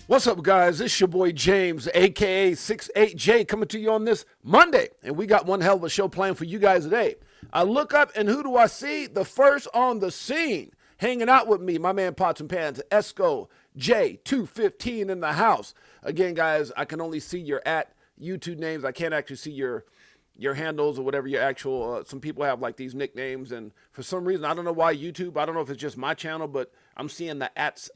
What's up, guys? It's your boy James, aka 68J, coming to you on this Monday. And we got one hell of a show planned for you guys today. I look up, and who do I see? The first on the scene, hanging out with me, my man Pots and Pans, Esco J215 in the house. Again, guys, I can only see your at YouTube names. I can't actually see your handles or whatever your actual, some people have like these nicknames, and for some reason, I don't know why YouTube, I don't know if it's just my channel, but I'm seeing the at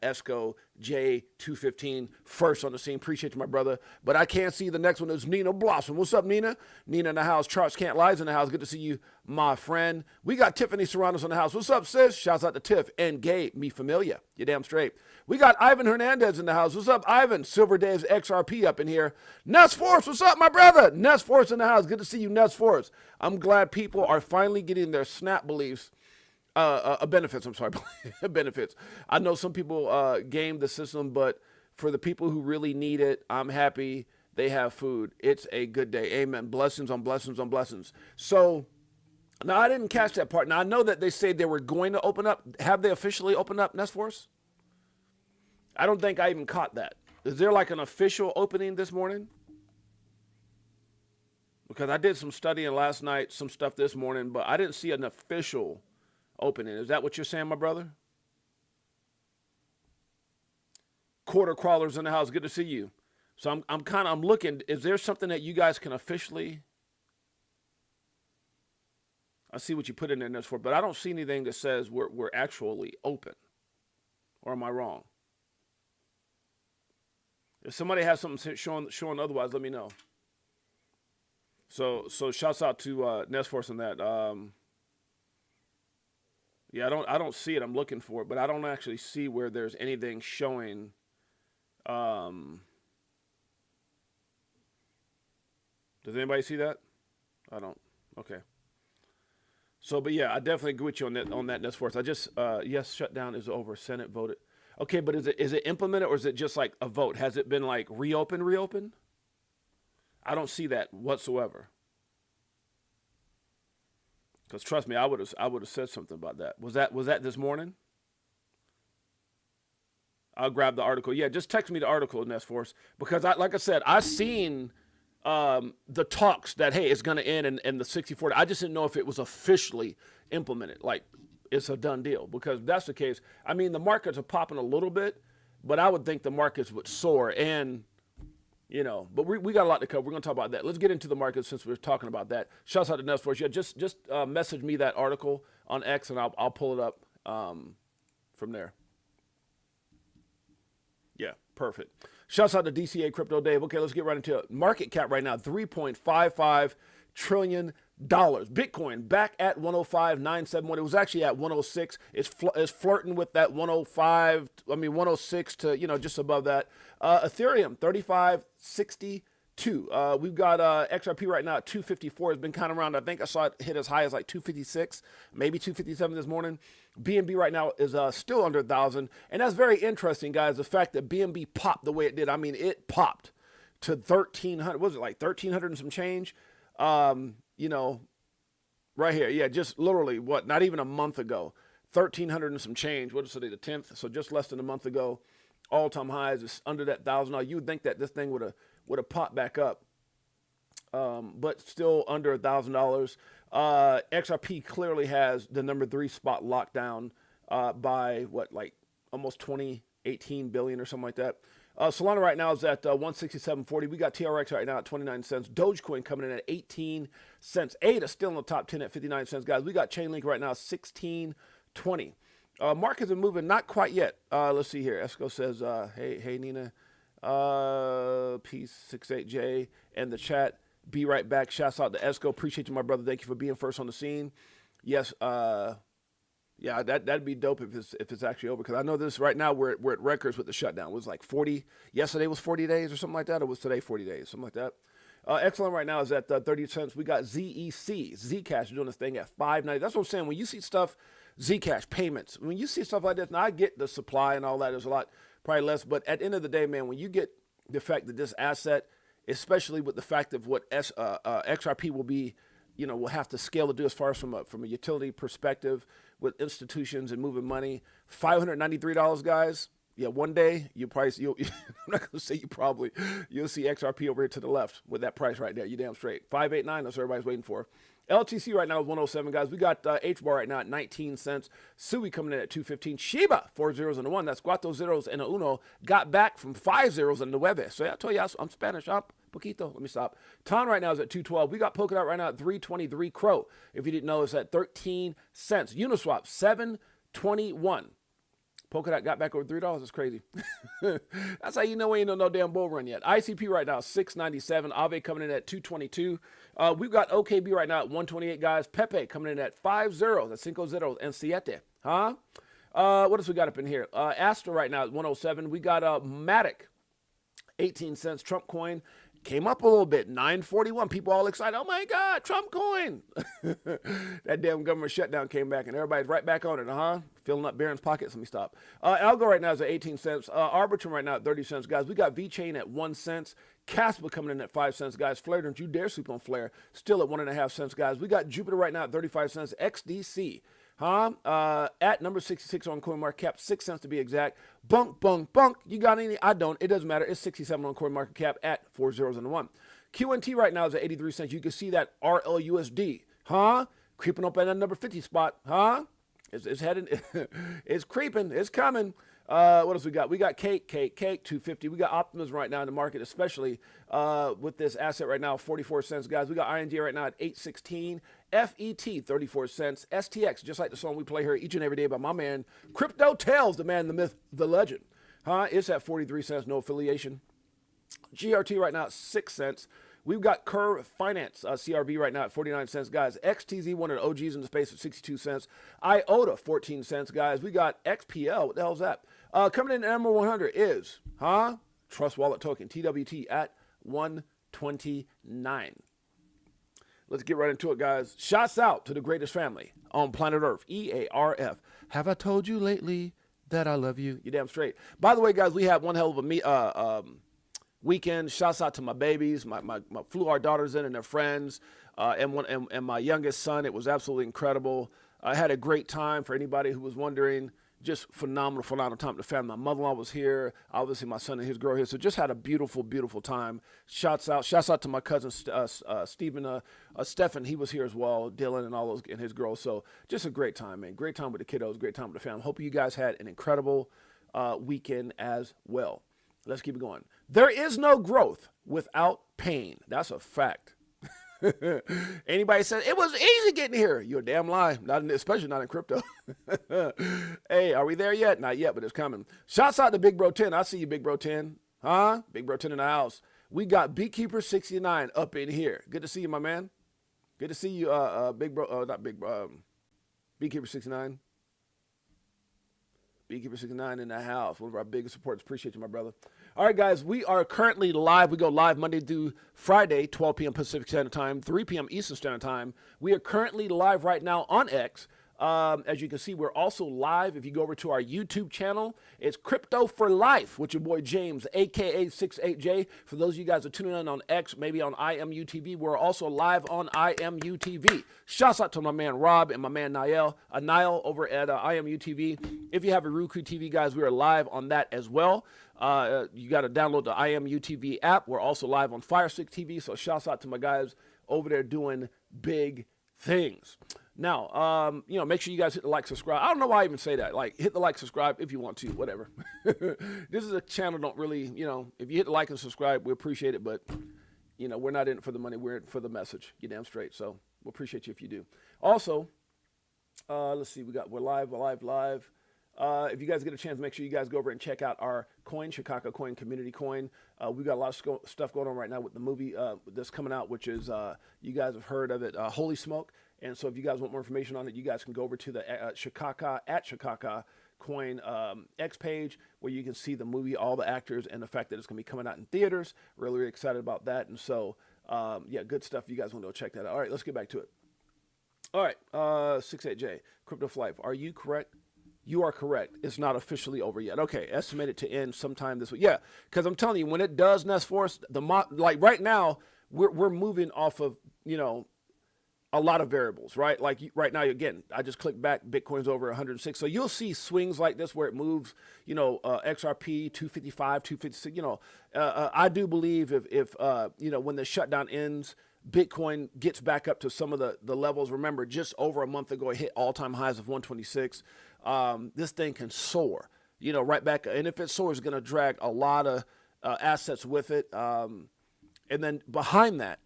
Esco J215 first on the scene. Appreciate you, my brother. But I can't see the next one. Is Nina Blossom. What's up, Nina? Nina in the house. Charles Can't Lie's in the house. Good to see you, my friend. We got Tiffany Serranos in the house. What's up, sis? Shouts out to Tiff and Gabe. Me familiar. You damn straight. We got Ivan Hernandez in the house. What's up, Ivan? Silver Dave's XRP up in here. Ness Force. What's up, my brother? Ness Force in the house. Good to see you, Ness Force. I'm glad people are finally getting their snap beliefs. Benefits, I'm sorry, benefits. I know some people game the system, but for the people who really need it, I'm happy they have food. It's a good day. Amen. Blessings on blessings on blessings. So, now I didn't catch that part. Now, I know that they say they were going to open up. Have they officially opened up, Nestforce? I don't think I even caught that. Is there like an official opening this morning? Because I did some studying last night, some stuff this morning, but I didn't see an official opening. Is that what you're saying, my brother? Quarter crawlers in the house. Good to see you. So I'm looking. Is there something that you guys can officially? I see what you put in there for, but I don't see anything that says we're actually open. Or am I wrong? If somebody has something showing otherwise, let me know. So shouts out to Nestforce on that. Yeah, I don't see it. I'm looking for it, but I don't actually see where there's anything showing. Does anybody see that? I don't. Okay. So, but yeah, I definitely agree with you on that Nestforce. I just yes, shutdown is over. Senate voted. Okay, but is it implemented, or is it just like a vote? Has it been like reopened? I don't see that whatsoever. Because trust me, I would have said something about that. Was that this morning? I'll grab the article. Yeah, just text me the article, Nestforce, because like I said, I seen the talks that hey, it's going to end and the 60-40. I just didn't know if it was officially implemented. Like it's a done deal. Because if that's the case, I mean the markets are popping a little bit, but I would think the markets would soar and. You know, but we got a lot to cover. We're going to talk about that. Let's get into the market since we're talking about that. Shouts out to Nestforce. Yeah, just message me that article on X, and I'll pull it up from there. Yeah, perfect. Shouts out to DCA Crypto Dave. Okay, let's get right into it. Market cap right now, $3.55 trillion. Bitcoin back at 105,971. It was actually at 106. It's flirting with that 105. I mean 106 to just above that. Ethereum 3562. We've got XRP right now at 254. It's been kind of around. I think I saw it hit as high as like 256, maybe 257 this morning. BNB right now is still under 1,000, and that's very interesting, guys. The fact that BNB popped the way it did. I mean, it popped to 1,300. What was it, like 1,300 and some change? Right here. Yeah, just literally not even a month ago, 1,300 and some change. What is today, the 10th? So just less than a month ago, all-time highs is under that $1,000. You would think that this thing would have popped back up, but still under $1,000. XRP clearly has the number 3 spot locked down by like almost 18 billion or something like that. Solana right now is at 167.40. We got TRX right now at 29 cents. Dogecoin coming in at 18 cents. ADA still in the top 10 at 59 cents, guys. We got Chainlink right now 16.20. Markets are moving, not quite yet. Let's see here. Esco says, hey Nina, peace 68J and the chat. Be right back. Shouts out to Esco. Appreciate you, my brother. Thank you for being first on the scene. Yes. Yeah, that'd be dope if it's actually over, because I know this right now we're at records with the shutdown. It was like 40. Yesterday was 40 days or something like that. Or was today 40 days, something like that. XLM right now is at 30 cents. We got ZEC, Zcash doing this thing at 5.90. That's what I'm saying. When you see stuff, Zcash payments. When you see stuff like this, now I get the supply and all that. There's a lot, probably less, but at the end of the day, man, when you get the fact that this asset, especially with the fact of what XRP will be, we'll have to scale to do as far as from a utility perspective with institutions and moving money. $593, guys. Yeah, one day you'll I'm not gonna say you'll see XRP over here to the left with that price right there. You damn straight. 589, that's what everybody's waiting for. LTC right now is 107, guys. We got H-bar right now at 19 cents. Sui coming in at 215. Shiba, 4 zeros and a 1. That's cuatro zeros and a uno. Got back from 5 zeros and the nueve. So I told you I'm Spanish. I'm poquito. Let me stop. Ton right now is at 212. We got Polkadot right now at 323. Crow, if you didn't know, it's at 13 cents. Uniswap, 721. Polkadot got back over $3. It's crazy. That's how you know we ain't no damn bull run yet. ICP right now, 697. Aave coming in at 222. We've got OKB right now at 128, guys. Pepe coming in at 5 zeros, at 5 zeros, and siete. Huh? What else we got up in here? Astra right now at 107. We got Matic, 18 cents. Trump coin came up a little bit, 941. People all excited. Oh my God, Trump coin. That damn government shutdown came back and everybody's right back on it, filling up Barron's pockets. Let me stop. Algo right now is at 18 cents. Arbitrum right now at 30 cents, guys. We got VChain at 1 cent. Casper coming in at 5 cents, guys. Flare, don't you dare sleep on Flare. Still at 1.5 cents, guys. We got Jupiter right now at 35 cents. XDC. At number 66 on CoinMarketCap, 6 cents to be exact. Bunk. You got any? I don't. It doesn't matter. It's 67 on CoinMarketCap at 4 zeros and a 1. QNT right now is at 83 cents. You can see that RLUSD, creeping up at that number 50 spot, It's heading. It's creeping. It's coming. What else we got? We got Cake, 250. We got Optimism right now in the market, especially with this asset right now, 44 cents, guys. We got ING right now at 816. FET, 34 cents. STX, just like the song we play here each and every day by my man, Crypto Tales, the man, the myth, the legend. It's at 43 cents, no affiliation. GRT right now at 6 cents. We've got Curve Finance, CRV right now at 49 cents, guys. XTZ, one of the OGs in the space at 62 cents. IOTA, 14 cents, guys. We got XPL, what the hell's that? Coming in at number 100 is, Trust Wallet Token, TWT, at 129. Let's get right into it, guys. Shouts out to the greatest family on planet Earth, EARF. Have I told you lately that I love you? You damn straight. By the way, guys, we had one hell of a weekend. Shouts out to my babies. My flew our daughters in and their friends, and my youngest son. It was absolutely incredible. I had a great time. For anybody who was wondering, just phenomenal time to the family. My mother-in-law was here. Obviously, my son and his girl here. So just had a beautiful time. Shouts out to my cousin Stephen. He was here as well. Dylan and all those and his girls. So just a great time, man. Great time with the kiddos. Great time with the family. Hope you guys had an incredible weekend as well. Let's keep it going. There is no growth without pain. That's a fact. Anybody says it was easy getting here, you're a damn lie. Especially not in crypto. Hey, are we there yet? Not yet, but it's coming. Shouts out to Big Bro 10. I see you, Big Bro 10. Big Bro 10 in the house. We got Beekeeper 69 up in here. Good to see you, my man. Good to see you, Big Bro. Not Big Bro. Beekeeper 69. Beekeeper 69 in the house. One of our biggest supporters. Appreciate you, my brother. All right, guys, we are currently live. We go live Monday through Friday, 12 p.m. Pacific Standard Time, 3 p.m. Eastern Standard Time. We are currently live right now on X. As you can see, we're also live. If you go over to our YouTube channel, it's Crypto for Life with your boy James, a.k.a. 68J. For those of you guys who are tuning in on X, maybe on IMUTV, we're also live on IMUTV. Shouts out to my man Rob and my man Niall over at IMUTV. If you have a Roku TV, guys, we are live on that as well. You got to download the IMUTV app. We're also live on Firestick TV, so shouts out to my guys over there doing big things. Now, make sure you guys hit the like, subscribe. I don't know why I even say that. Like, hit the like, subscribe if you want to, whatever. This is a channel, don't really, if you hit the like and subscribe, we appreciate it. But, we're not in it for the money. We're in it for the message. You damn straight. So we'll appreciate you if you do. Also, let's see. We're live. If you guys get a chance, make sure you guys go over and check out our coin, Chicago Coin Community Coin. We've got a lot of stuff going on right now with the movie that's coming out, which is, you guys have heard of it, Holy Smoke. And so if you guys want more information on it, you guys can go over to the Chicago Coin X page where you can see the movie, all the actors, and the fact that it's going to be coming out in theaters. Really, really excited about that. And so, good stuff. You guys want to go check that out. All right, let's get back to it. All right, 68J, Crypto for Life. Are you correct? You are correct. It's not officially over yet. Okay, estimated to end sometime this week. Yeah, because I'm telling you, when it does nest for us, like right now, we're moving off of, a lot of variables, right? Like right now, again, I just clicked back, Bitcoin's over 106. So you'll see swings like this where it moves, XRP 255, 256. I do believe if when the shutdown ends, Bitcoin gets back up to some of the levels. Remember, just over a month ago, it hit all-time highs of 126. This thing can soar, right back. And if it soars, it's going to drag a lot of assets with it. And then behind that,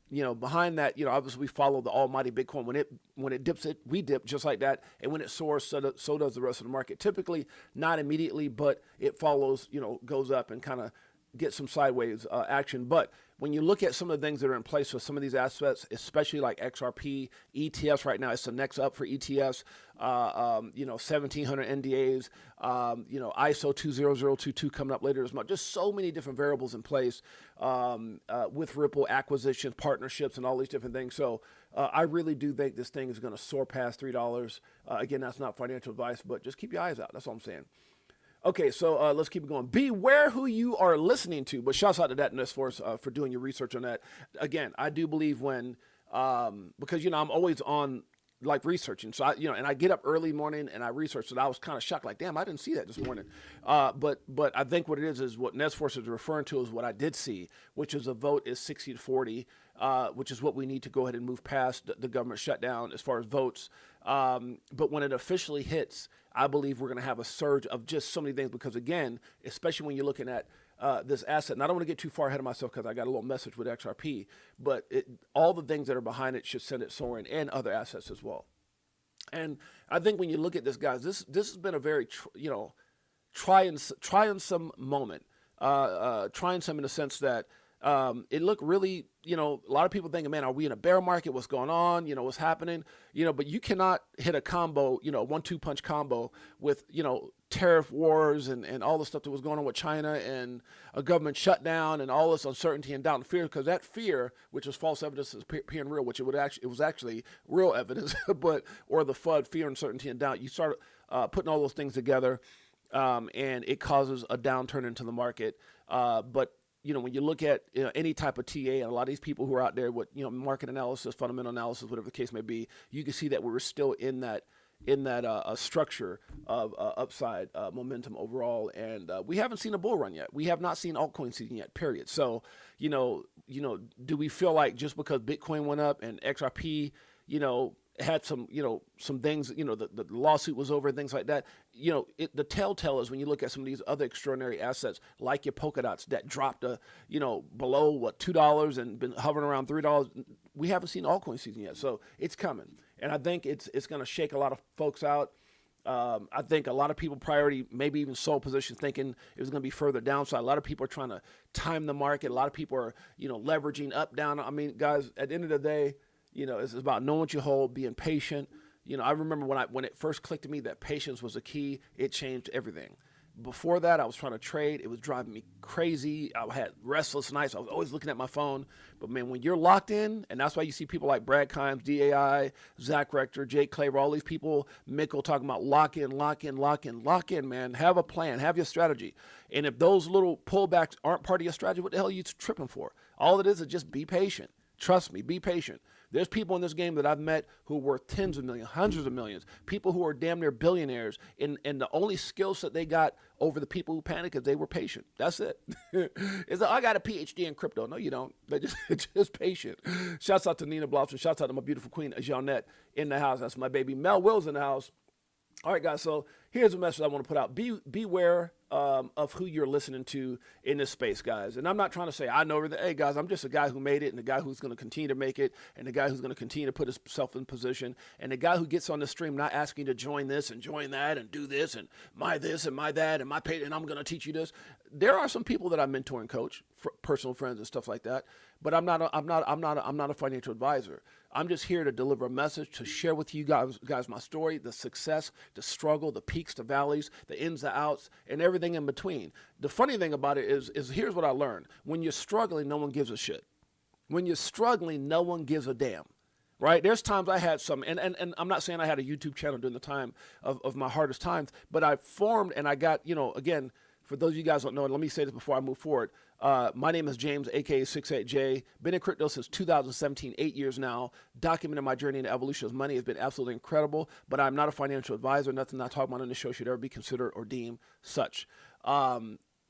obviously we follow the almighty Bitcoin. When it dips, we dip just like that. And when it soars, so does the rest of the market. Typically not immediately, but it follows, goes up and kind of get some sideways action. But when you look at some of the things that are in place for some of these assets, especially like XRP, ETFs right now, it's the next up for ETFs, 1,700 NDAs, ISO 20022 coming up later this month. Just so many different variables in place with Ripple acquisitions, partnerships, and all these different things. So I really do think this thing is going to soar past $3. Again, that's not financial advice, but just keep your eyes out. That's all I'm saying. Okay, so let's keep it going. Beware who you are listening to. But shouts out to that Nest Force for doing your research on that. Again, I do believe when, because, I'm always on like researching. So, and I get up early morning and I research. So I was kind of shocked, like, damn, I didn't see that this morning. But I think what it is what Nest Force is referring to is what I did see, which is a vote is 60 to 40, which is what we need to go ahead and move past the government shutdown as far as votes. But when it officially hits, I believe we're going to have a surge of just so many things because, again, especially when you're looking at this asset, and I don't want to get too far ahead of myself because I got a little message with XRP, but all the things that are behind it should send it soaring and other assets as well. And I think when you look at this, guys, this has been a very, trying some moment, trying some in the sense that it looked really, a lot of people thinking, man, are we in a bear market? What's going on? What's happening? But you cannot hit a combo, 1-2 punch combo with, tariff wars and all the stuff that was going on with China and a government shutdown and all this uncertainty and doubt and fear, because that fear, which was false evidence, is appearing real, which it was actually real evidence, or the FUD, fear, uncertainty, and doubt. You start putting all those things together, and it causes a downturn into the market. But when you look at any type of TA, and a lot of these people who are out there with market analysis, fundamental analysis, whatever the case may be, you can see that we're still in that structure of upside momentum overall, and we haven't seen a bull run yet. We have not seen altcoin season yet. Period. So do we feel like just because Bitcoin went up and XRP had some things, the lawsuit was over and things like that. The telltale is when you look at some of these other extraordinary assets like your Polkadots that dropped below $2 and been hovering around $3. We haven't seen altcoin season yet, so it's coming, and I think it's going to shake a lot of folks out. I think a lot of people priority, maybe even sold positions, thinking it was going to be further downside. A lot of people are trying to time the market. A lot of people are leveraging up, down. I mean, guys, at the end of the day, it's about knowing what you hold, being patient. I remember when it first clicked to me that patience was a key. It changed everything. Before that, I was trying to trade. It was driving me crazy. I had restless nights. I was always looking at my phone. But, man, when you're locked in, and that's why you see people like Brad Kimes, DAI, Zach Rector, Jake Claver, all these people, Mikkel, talking about lock in, man. Have a plan. Have your strategy. And if those little pullbacks aren't part of your strategy, what the hell are you tripping for? All it is just be patient. Trust me, be patient. There's people in this game that I've met who are worth tens of millions, hundreds of millions, people who are damn near billionaires, and the only skill set they got over the people who panic is they were patient. That's it. It's like, I got a PhD in crypto. No, you don't. They're just patient. Shouts out to Nina Blossom. Shouts out to my beautiful queen, Jeanette, in the house. That's my baby. Mel Will's in the house. All right, guys, so here's a message I want to put out. Beware of who you're listening to in this space, guys. And I'm not trying to say I know everything. Hey, guys, I'm just a guy who made it, and the guy who's going to continue to make it, and the guy who's going to continue to put himself in position, and the guy who gets on the stream not asking you to join this and join that and do this and my that and my pay, and I'm going to teach you this. There are some people that I mentor and coach, personal friends and stuff like that. But I'm not a financial advisor. I'm just here to deliver a message, to share with you guys my story, the success, the struggle, the peaks, the valleys, the ins, the outs, and everything in between. The funny thing about it is here's what I learned. When you're struggling, no one gives a shit. When you're struggling, no one gives a damn. Right? There's times I had some, and I'm not saying I had a YouTube channel during the time of my hardest times, but I formed and I got, again, for those of you guys who don't know, and let me say this before I move forward, My name is James, aka 68J. Been in crypto since 2017, 8 years now. Documenting my journey in the evolution of money has been absolutely incredible. But I'm not a financial advisor. Nothing I talk about on this show should ever be considered or deemed such.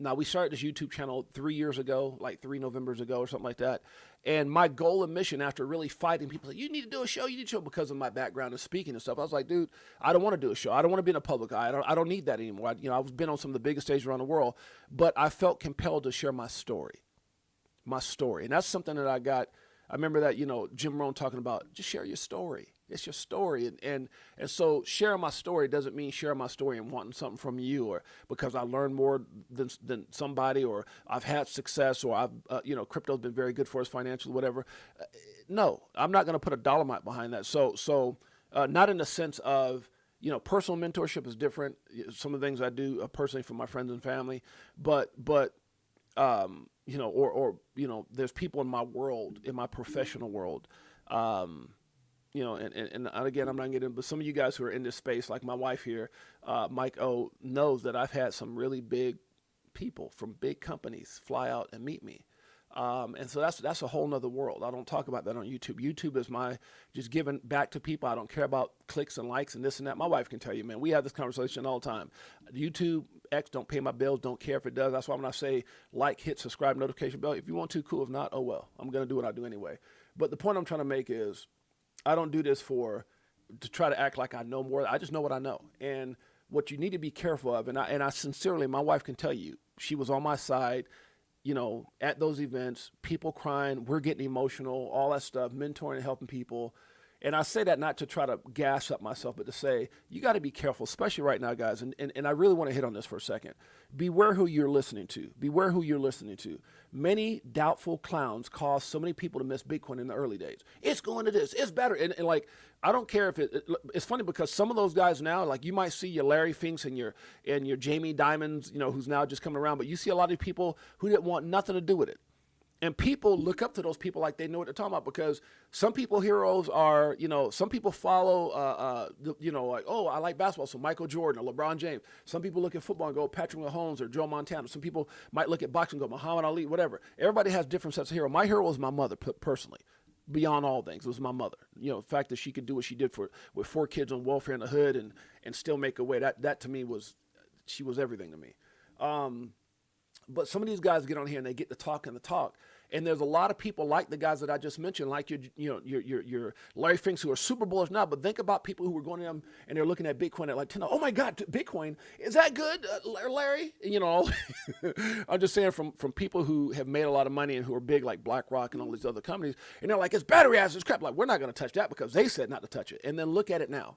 Now, we started this YouTube channel 3 years ago, like 3 Novembers ago or something like that. And my goal and mission, after really fighting, people say, you need to do a show, you need to show, because of my background in speaking and stuff. I was like, dude, I don't want to do a show. I don't want to be in a public eye. I don't need that anymore. I've been on some of the biggest stages around the world, but I felt compelled to share my story. And that's something that I remember that, Jim Rohn talking about, just share your story. It's your story. And so sharing my story doesn't mean sharing my story and wanting something from you, or because I learned more than somebody, or I've had success, or crypto's been very good for us financially, whatever. No, I'm not going to put a dollar amount behind that. So not in the sense of, personal mentorship is different. Some of the things I do personally for my friends and family, but there's people in my world, in my professional world, and again, I'm not getting, but some of you guys who are in this space, like my wife here, Mike O, knows that I've had some really big people from big companies fly out and meet me. And so that's a whole nother world. I don't talk about that on YouTube. YouTube is my just giving back to people. I don't care about clicks and likes and this and that. My wife can tell you, man, we have this conversation all the time. YouTube, X don't pay my bills, don't care if it does. That's why when I say like, hit subscribe, notification bell, if you want to, cool. If not, oh well, I'm going to do what I do anyway. But the point I'm trying to make is, I don't do this to try to act like I know more. I just know what I know. And what you need to be careful of, and I sincerely, my wife can tell you, she was on my side, at those events, people crying, we're getting emotional, all that stuff, mentoring and helping people. And I say that not to try to gas up myself, but to say, you got to be careful, especially right now, guys. And I really want to hit on this for a second. Beware who you're listening to. Beware who you're listening to. Many doubtful clowns caused so many people to miss Bitcoin in the early days. It's going to this. It's better. And like, I don't care if it's funny, because some of those guys now, like you might see your Larry Finks and your Jamie Dimons, who's now just coming around, but you see a lot of people who didn't want nothing to do with it. And people look up to those people like they know what they're talking about, because some people heroes are, some people follow, like, oh, I like basketball, so Michael Jordan or LeBron James. Some people look at football and go Patrick Mahomes or Joe Montana. Some people might look at boxing and go Muhammad Ali, whatever. Everybody has different sets of heroes. My hero was my mother, personally. Beyond all things, it was my mother. The fact that she could do what she did with 4 kids on welfare in the hood and still make a way, that to me she was everything to me. But some of these guys get on here and they get to talk and the talk. And there's a lot of people like the guys that I just mentioned, like your Larry Finks, who are super bullish now. But think about people who were going to them and they're looking at Bitcoin at like 10. Oh my God, Bitcoin, is that good, Larry? I'm just saying from people who have made a lot of money and who are big like BlackRock and all these other companies, and they're like, it's battery acid, it's crap. Like, we're not going to touch that because they said not to touch it. And then look at it now.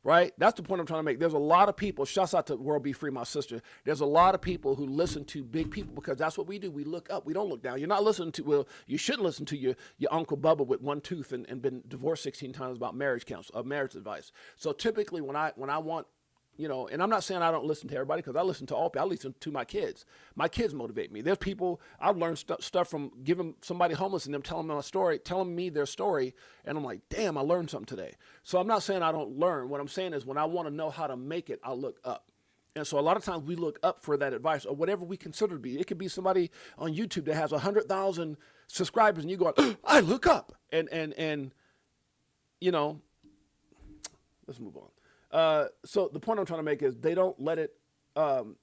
Right? That's the point I'm trying to make. There's a lot of people, shouts out to World Be Free, my sister. There's a lot of people who listen to big people because that's what we do. We look up. We don't look down. You're not listening to, well, you shouldn't listen to your Uncle Bubba with one tooth and been divorced 16 times about marriage advice. So typically when I want, and I'm not saying I don't listen to everybody, because I listen to all people. I listen to my kids. My kids motivate me. There's people, I've learned stuff from giving somebody homeless and them telling me their story, and I'm like, damn, I learned something today. So I'm not saying I don't learn. What I'm saying is when I want to know how to make it, I'll look up. And so a lot of times we look up for that advice or whatever we consider to be. It could be somebody on YouTube that has 100,000 subscribers and you go, I look up. And let's move on. So the point I'm trying to make is they don't let it happen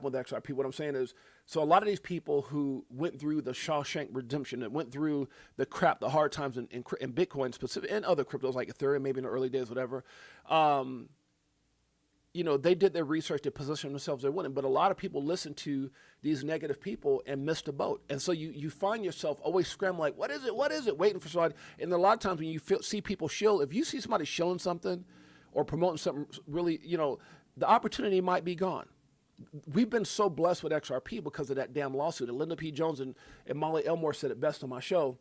with XRP. What I'm saying is, so a lot of these people who went through the Shawshank Redemption, that went through the hard times in Bitcoin specific and other cryptos like Ethereum, maybe in the early days, whatever, they did their research to position themselves they're winning. But a lot of people listen to these negative people and miss the boat. And so you find yourself always scrambling like, what is it? Waiting for somebody. And a lot of times when you see people shill, if you see somebody shilling something, or promoting something really, the opportunity might be gone. We've been so blessed with XRP because of that damn lawsuit. And Linda P. Jones and Molly Elmore said it best on my show.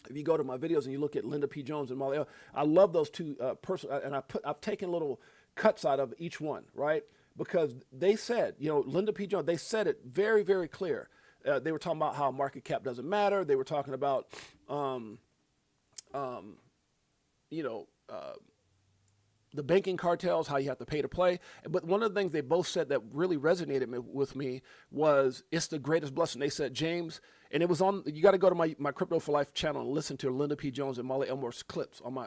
If you go to my videos and you look at Linda P. Jones and Molly Elmore, I love those two persons. And I've taken little cuts out of each one, right? Because they said, Linda P. Jones, they said it very, very clear. They were talking about how market cap doesn't matter. They were talking about, the banking cartels, how you have to pay to play. But one of the things they both said that really resonated with me was it's the greatest blessing. They said, James, and it was on, you got to go to my Crypto for Life channel and listen to Linda P. Jones and Molly Elmore's clips on my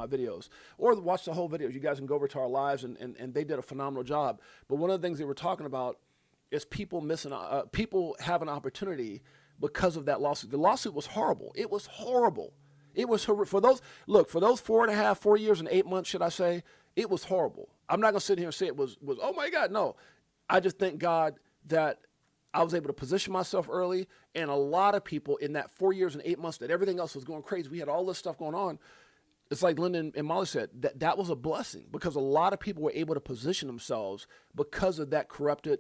videos, or watch the whole videos. You guys can go over to our lives, and they did a phenomenal job. But one of the things they were talking about is people people have an opportunity because of that lawsuit. The lawsuit was horrible. It was horrible. It was horrible. For those 4 years and 8 months, should I say, it was horrible. I'm not going to sit here and say it was, oh my God, no. I just thank God that I was able to position myself early, and a lot of people in that 4 years and 8 months that everything else was going crazy, we had all this stuff going on. It's like Linda and Molly said, that was a blessing because a lot of people were able to position themselves because of that corrupted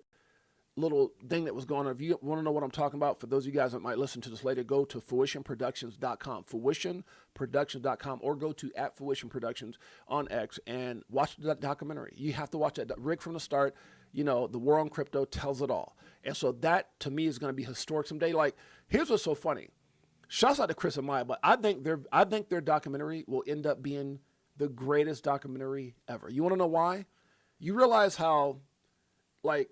little thing that was going on. If you want to know what I'm talking about, for those of you guys that might listen to this later, go to fruitionproductions.com, fruitionproductions.com, or go to @fruitionproductions on X and watch that documentary. You have to watch that. Rick from the start, the war on crypto tells it all. And so that to me is going to be historic someday. Like, here's what's so funny. Shouts out to Chris and Maya, but I think their documentary will end up being the greatest documentary ever. You want to know why? You realize how, like,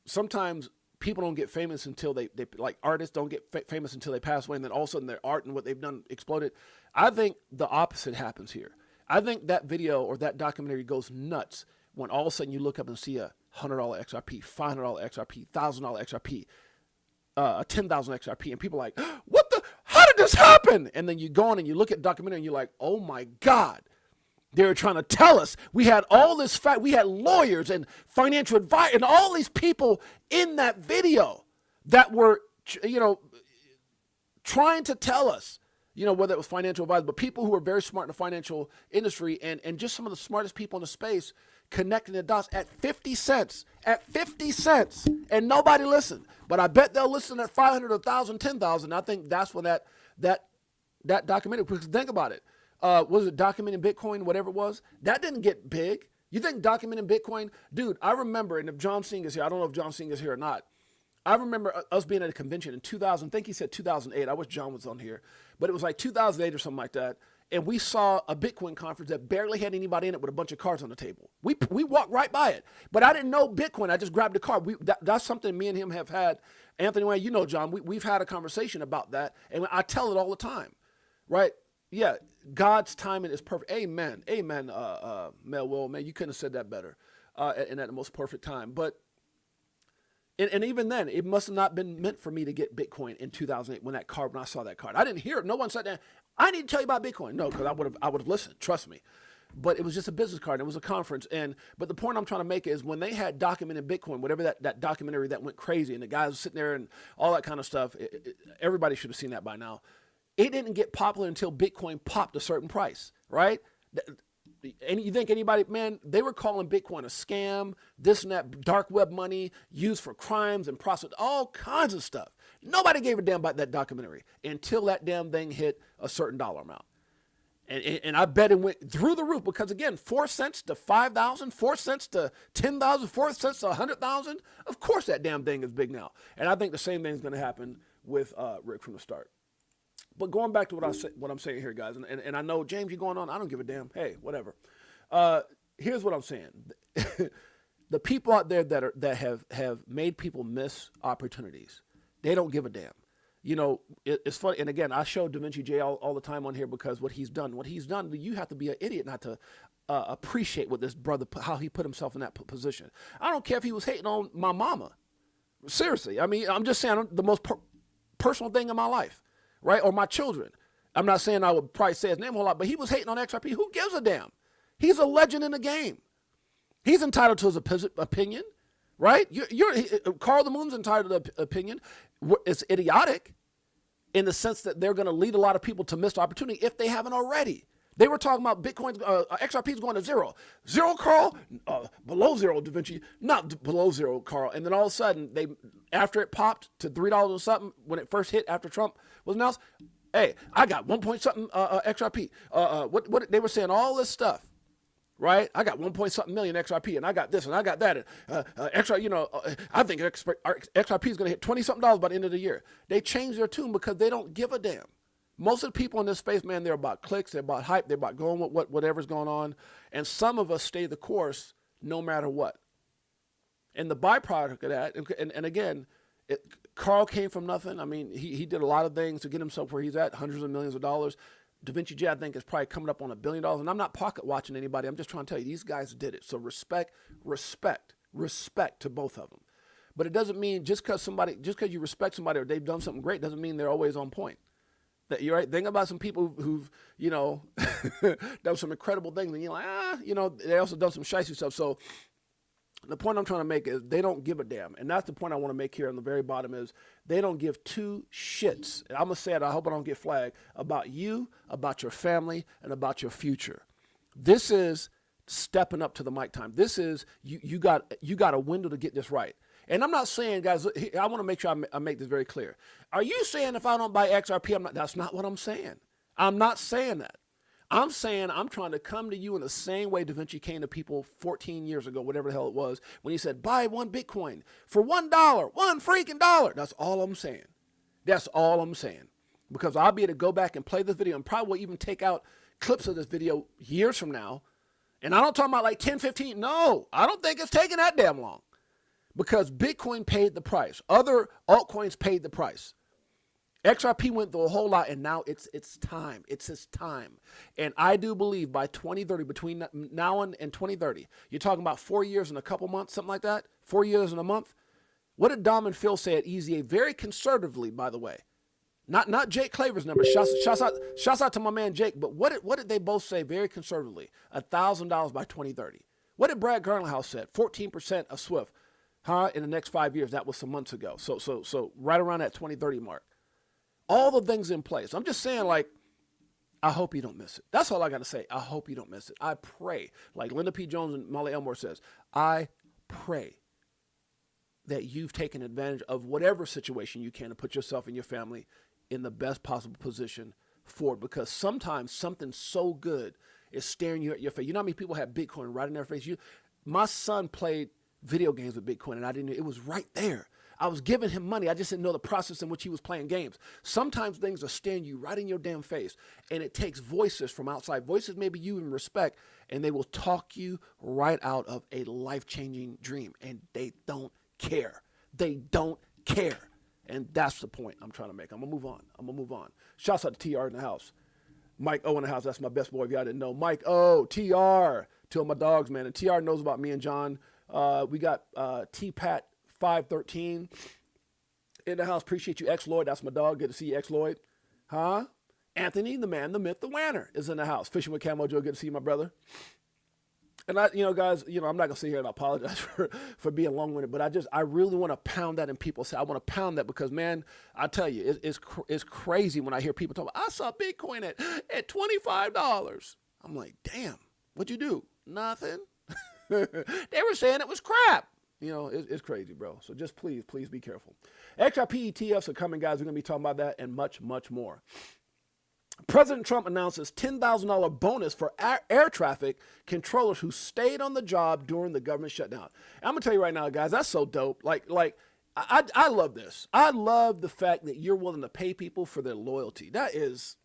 sometimes people don't get famous until they like artists don't get famous until they pass away, and then all of a sudden their art and what they've done exploded. I think the opposite happens here. I think that video or that documentary goes nuts when all of a sudden you look up and see a $100 XRP, $500 XRP, $1,000 XRP, a 10,000 XRP, and people are like, what the, how did this happen? And then you go on and you look at the documentary and you're like, oh my God. They were trying to tell us we had all this fact. We had lawyers and financial advisors and all these people in that video that were, trying to tell us, whether it was financial advisors, but people who were very smart in the financial industry and just some of the smartest people in the space connecting the dots at 50 cents, and nobody listened. But I bet they'll listen at 500, 1,000, 10,000. I think that's when that documentary, because think about it. Was it documenting Bitcoin, whatever it was? That didn't get big. You think documenting Bitcoin? Dude, I remember, and if John Singh is here, I don't know if John Singh is here or not. I remember us being at a convention in 2000, I think he said 2008. I wish John was on here. But it was like 2008 or something like that. And we saw a Bitcoin conference that barely had anybody in it with a bunch of cards on the table. We walked right by it. But I didn't know Bitcoin. I just grabbed a card. That's something me and him have had. Anthony Wayne, John, we've had a conversation about that. And I tell it all the time, right? Yeah, God's timing is perfect. Amen. Amen, Mel Will. Man, you couldn't have said that better and at the most perfect time. But, and even then, it must have not been meant for me to get Bitcoin in 2008 when I saw that card. I didn't hear it. No one said that. I need to tell you about Bitcoin. No, because I would have listened. Trust me. But it was just a business card. It was a conference. But the point I'm trying to make is when they had documented Bitcoin, whatever that documentary that went crazy, and the guys were sitting there and all that kind of stuff, everybody should have seen that by now. It didn't get popular until Bitcoin popped a certain price, right? And you think anybody, man, they were calling Bitcoin a scam, this and that, dark web money used for crimes and prostitution, all kinds of stuff. Nobody gave a damn about that documentary until that damn thing hit a certain dollar amount. And I bet it went through the roof because, again, 4 cents to 5,000, 4 cents to 10,000, 4 cents to 100,000. Of course that damn thing is big now. And I think the same thing is going to happen with Rick from the start. But going back to what I'm saying here, guys, and I know, James, you're going on. I don't give a damn. Hey, whatever. Here's what I'm saying. The people out there that have made people miss opportunities, they don't give a damn. It's funny. And again, I show Da Vinci J all the time on here because what he's done, you have to be an idiot not to appreciate what this brother, how he put himself in that position. I don't care if he was hating on my mama. Seriously. I mean, I'm just saying the most personal thing in my life. Right? Or my children. I'm not saying I would probably say his name a whole lot, but he was hating on XRP. Who gives a damn? He's a legend in the game. He's entitled to his opinion, right? Carl the Moon's entitled to an opinion. It's idiotic in the sense that they're going to lead a lot of people to missed opportunity if they haven't already. They were talking about Bitcoin's, XRP's going to zero. Zero, Carl? Below zero, Da Vinci. Not below zero, Carl. And then all of a sudden, after it popped to $3 or something, when it first hit after Trump was announced, hey, I got 1 point something XRP. What they were saying all this stuff, right? I got 1 point something million XRP, and I got this, and I got that. And I think XRP is going to hit $20 something by the end of the year. They changed their tune because they don't give a damn. Most of the people in this space, man, they're about clicks, they're about hype, they're about going with whatever's going on. And some of us stay the course no matter what. And the byproduct of that, and again, Carl came from nothing. I mean, he did a lot of things to get himself where he's at, hundreds of millions of dollars. Da Vinci J, I think, is probably coming up on $1 billion. And I'm not pocket watching anybody. I'm just trying to tell you, these guys did it. So respect to both of them. But it doesn't mean just because you respect somebody or they've done something great doesn't mean they're always on point. That you're right. Think about some people who've done some incredible things, and you're like, they also done some shicey stuff. So the point I'm trying to make is they don't give a damn. And that's the point I want to make here on the very bottom is they don't give two shits. And I'm going to say it, I hope I don't get flagged, about you, about your family, and about your future. This is stepping up to the mic time. This is, you got a window to get this right. And I'm not saying, guys, I want to make sure I make this very clear. Are you saying if I don't buy XRP, that's not what I'm saying. I'm not saying that. I'm saying I'm trying to come to you in the same way Da Vinci came to people 14 years ago, whatever the hell it was, when he said, buy one Bitcoin for $1, $1 freaking dollar. That's all I'm saying. That's all I'm saying. Because I'll be able to go back and play this video and probably even take out clips of this video years from now. And I don't talk about like 10, 15. No, I don't think it's taking that damn long. Because Bitcoin paid the price. Other altcoins paid the price. XRP went through a whole lot, and now it's time. It's his time. And I do believe by 2030, between now and 2030, you're talking about 4 years and a couple months, something like that? 4 years and a month? What did Dom and Phil say at EZA? Very conservatively, by the way. Not Jake Claver's number. Shouts out to my man Jake. But what did they both say very conservatively? $1,000 by 2030. What did Brad Garlinghouse said? 14% of Swift. In the next 5 years. That was some months ago. So right around that 2030 mark. All the things in place. I'm just saying, like, I hope you don't miss it. That's all I got to say. I hope you don't miss it. I pray, like Linda P. Jones and Molly Elmore says, I pray that you've taken advantage of whatever situation you can to put yourself and your family in the best possible position for it. Because sometimes something so good is staring you at your face. You know how many people have Bitcoin right in their face? My son played video games with Bitcoin, and I didn't know. It was right there. I was giving him money. I just didn't know the process in which he was playing games. Sometimes things are staring you right in your damn face, and it takes voices from outside, voices maybe you even respect, and they will talk you right out of a life-changing dream, and they don't care. They don't care, and that's the point I'm trying to make. I'm going to move on. Shouts out to TR in the house. Mike O in the house. That's my best boy if y'all didn't know. Mike O, TR, two of my dogs, man, and TR knows about me and John. We got T-Pat 513 in the house. Appreciate you, X Lloyd. That's my dog. Good to see you, X Lloyd. Anthony, the man, the myth, the wanner is in the house. Fishing with Camo Joe. Good to see you, my brother. And guys, I'm not gonna sit here and apologize for being long-winded, but I really want to pound that in people's head. I want to pound that because, man, I tell you, it's crazy when I hear people talk about, I saw Bitcoin at $25. I'm like, damn, what'd you do? Nothing. They were saying it was crap. It's crazy, bro. So just please be careful. XRP ETFs are coming, guys. We're going to be talking about that and much, much more. President Trump announces $10,000 bonus for air traffic controllers who stayed on the job during the government shutdown. I'm going to tell you right now, guys, that's so dope. I love this. I love the fact that you're willing to pay people for their loyalty. That is,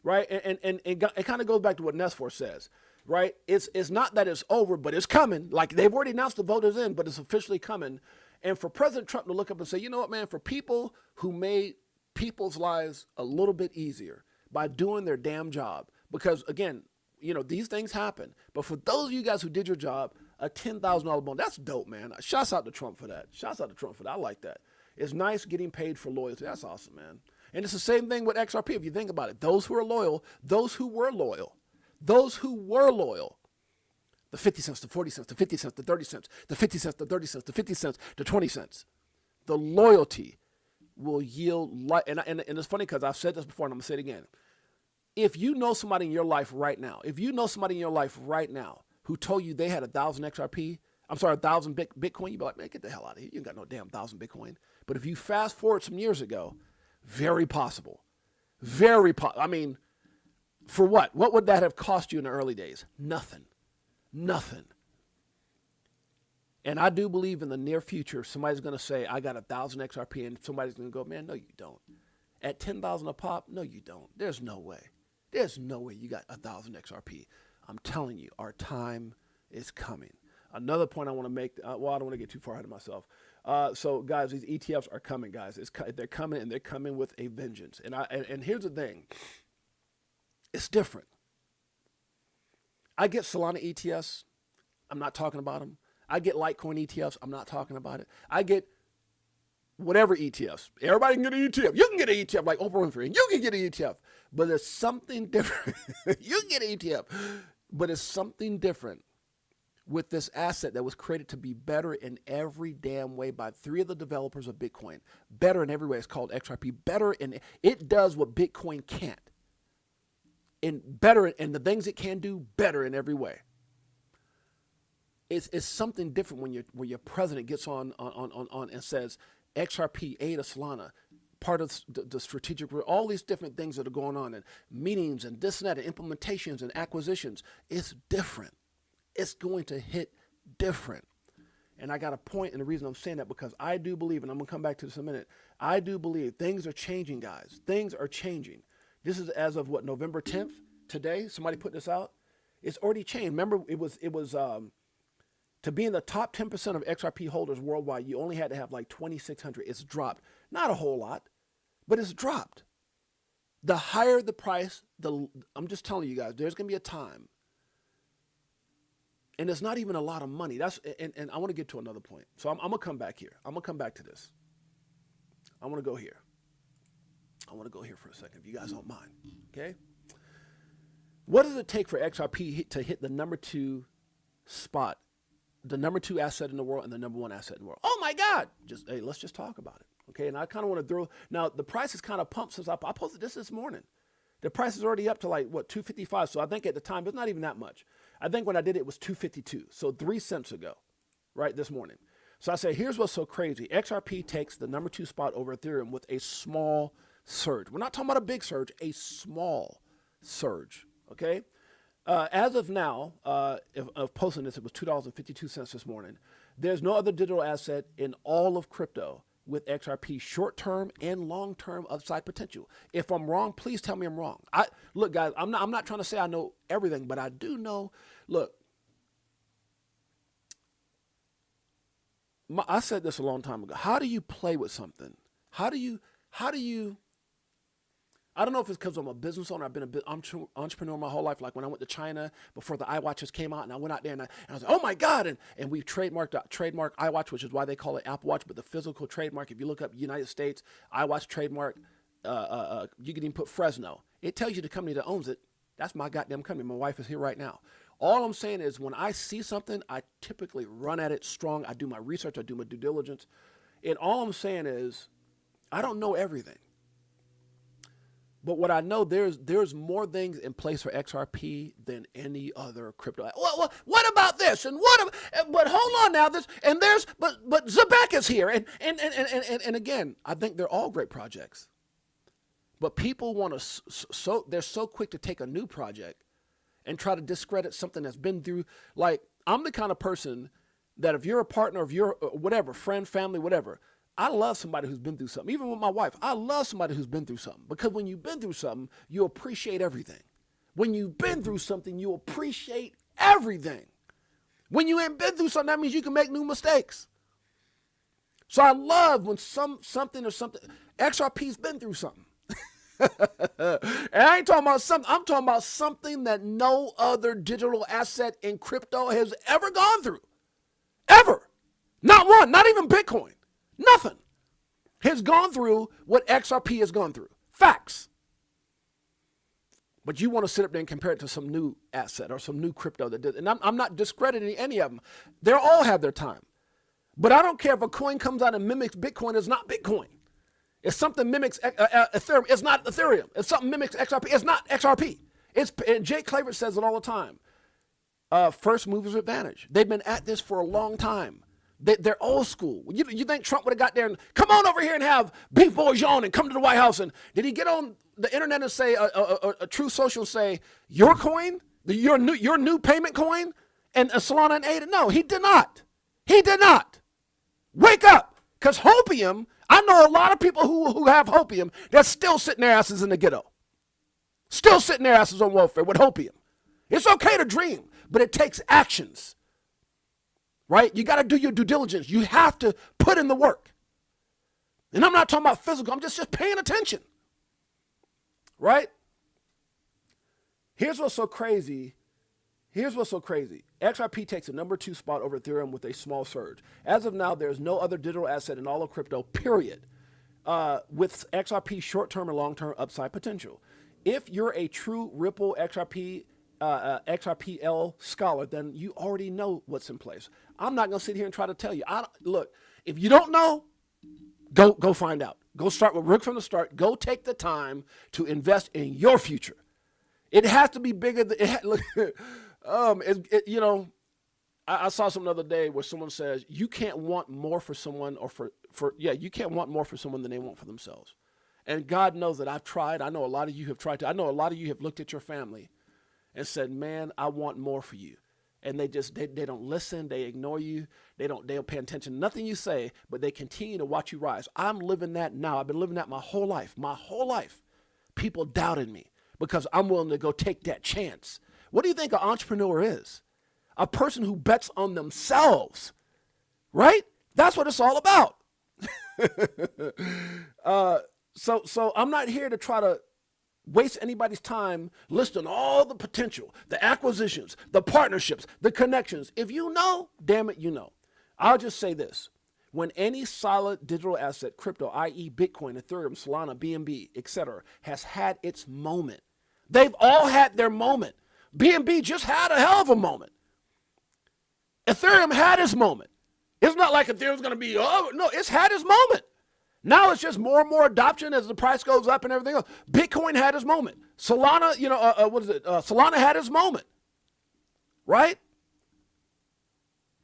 right? And it kind of goes back to what Nesfor says. Right? It's not that it's over, but it's coming. Like, they've already announced the vote is in, but it's officially coming. And for President Trump to look up and say, you know what, man, for people who made people's lives a little bit easier by doing their damn job, because again, these things happen. But for those of you guys who did your job, a $10,000 bonus, that's dope, man. Shouts out to Trump for that. I like that. It's nice getting paid for loyalty. That's awesome, man. And it's the same thing with XRP. If you think about it, those who are loyal, those who were loyal, the 50 cents, the 40 cents, the 50 cents, the 30 cents, the 50 cents, the 30 cents, the 50 cents, the 20 cents, the loyalty will yield life. And it's funny because I've said this before and I'm going to say it again. If you know somebody in your life right now, who told you they had 1,000 XRP, 1,000 Bitcoin, you'd be like, man, get the hell out of here. You ain't got no damn 1,000 Bitcoin. But if you fast forward some years ago, very possible. I mean, for what? What would that have cost you in the early days? Nothing. And I do believe in the near future, somebody's going to say, I got 1,000 XRP, and somebody's going to go, man, no, you don't. at 10,000 a pop? No, you don't. There's no way. There's no way you got 1,000 XRP. I'm telling you, our time is coming. Another point I want to make, well, I don't want to get too far ahead of myself. So, guys, these ETFs are coming, guys. They're coming, and they're coming with a vengeance. And here's the thing. It's different. I get Solana ETFs. I'm not talking about them. I get Litecoin ETFs. I'm not talking about it. I get whatever ETFs. Everybody can get an ETF. You can get an ETF like Oprah Winfrey, and you can get an ETF. But there's something different. You can get an ETF. But it's something different with this asset that was created to be better in every damn way by 3 of the developers of Bitcoin. Better in every way. It's called XRP. Better in it does what Bitcoin can't. And better in the things it can do, better in every way. It's something different when your president gets on and says XRP, ADA, Solana, part of the strategic, all these different things that are going on, and meetings and this and that, and implementations and acquisitions. It's different. It's going to hit different. And I got a point, and the reason I'm saying that because I do believe, and I'm going to come back to this in a minute, I do believe things are changing, guys. Things are changing. This is as of what, November 10th? Today, somebody put this out. It's already changed. Remember, it was to be in the top 10% of XRP holders worldwide, you only had to have like 2,600. It's dropped. Not a whole lot, but it's dropped. The higher the price, I'm just telling you guys, there's going to be a time. And it's not even a lot of money. And I want to get to another point. So I'm going to come back here. I'm going to come back to this. I want to go here. I want to go here for a second, if you guys don't mind. Okay? What does it take for XRP to hit the number 2 spot, the number 2 asset in the world and the number 1 asset in the world? Oh my God! Hey, let's just talk about it. Okay, and I kind of want to now the price is kind of pumped since I posted this morning. The price is already up to like, what, 255. So I think at the time, it's not even that much. I think when I did it, it was 252. So 3 cents ago, right, this morning. So I say, here's what's so crazy. XRP takes the number 2 spot over Ethereum with a small surge. We're not talking about a big surge, a small surge. Okay, as of now, of posting this, it was $2.52 this morning. There's no other digital asset in all of crypto with XRP short-term and long-term upside potential. If I'm wrong, please tell me I'm wrong. Look, guys, I'm not trying to say I know everything, but I do know. Look, I said this a long time ago. How do you play with something? How do you? I don't know if it's because I'm a business owner. I've been an entrepreneur my whole life. Like when I went to China before the iWatches came out, and I went out there and I was like, oh my God. And we trademark iWatch, which is why they call it Apple Watch, but the physical trademark, if you look up United States, iWatch trademark, you can even put Fresno. It tells you the company that owns it. That's my goddamn company. My wife is here right now. All I'm saying is when I see something, I typically run at it strong. I do my research. I do my due diligence. And all I'm saying is I don't know everything. But what I know, there's more things in place for XRP than any other crypto. Well, what about this? And but hold on now, but Zabek is here, and again, I think they're all great projects. But people want to they're so quick to take a new project and try to discredit something that's been through. Like, I'm the kind of person that if you're a partner, if you're whatever, friend, family, whatever, I love somebody who's been through something. Even with my wife, I love somebody who's been through something, because when you've been through something, you appreciate everything. When you've been through something, you appreciate everything. When you ain't been through something, that means you can make new mistakes. So I love when something, XRP's been through something. And I ain't talking about something, I'm talking about something that no other digital asset in crypto has ever gone through. Ever. Not one, not even Bitcoin. Nothing has gone through what XRP has gone through. Facts. But you want to sit up there and compare it to some new asset or some new crypto that did. And I'm not discrediting any of them. They all have their time. But I don't care if a coin comes out and mimics Bitcoin. It's not Bitcoin. If something mimics Ethereum, it's not Ethereum. If something mimics XRP, it's not XRP. And Jake Clavert says it all the time. First mover's advantage. They've been at this for a long time. They're old school. You think Trump would have got there and come on over here and have beef bourguignon and come to the White House? And did he get on the internet and say a True Social and say your coin, your new payment coin, and Solana and ADA? No, he did not. He did not. Wake up, because hopium. I know a lot of people who have hopium that's still sitting their asses in the ghetto. Still sitting their asses on welfare with hopium. It's okay to dream, but it takes actions. Right? You got to do your due diligence. You have to put in the work. And I'm not talking about physical. I'm just paying attention. Right? Here's what's so crazy. XRP takes a number 2 spot over Ethereum with a small surge. As of now, there's no other digital asset in all of crypto, period, with XRP short-term and long-term upside potential. If you're a true Ripple XRPL scholar, then you already know what's in place. I'm not going to sit here and try to tell you. Look, if you don't know, go find out. Go start with Rick from the start. Go take the time to invest in your future. It has to be bigger than I saw something the other day where someone says you can't want more for someone you can't want more for someone than they want for themselves. And God knows that I've tried. I know a lot of you have tried to. I know a lot of you have looked at your family and said, man, I want more for you. And they don't listen. They ignore you. They don't pay attention to nothing you say, but they continue to watch you rise. I'm living that now. I've been living that my whole life. People doubted me because I'm willing to go take that chance. What do you think an entrepreneur is? A person who bets on themselves, right? That's what it's all about. So I'm not here to try to waste anybody's time listing all the potential, the acquisitions, the partnerships, the connections. If you know, damn it, you know. I'll just say this. When any solid digital asset, crypto, i.e. Bitcoin, Ethereum, Solana, BNB, etc., has had its moment, they've all had their moment. BNB just had a hell of a moment. Ethereum had its moment. It's not like Ethereum's going to be, it's had its moment. Now it's just more and more adoption as the price goes up and everything else. Bitcoin had its moment. Solana, Solana had its moment, right?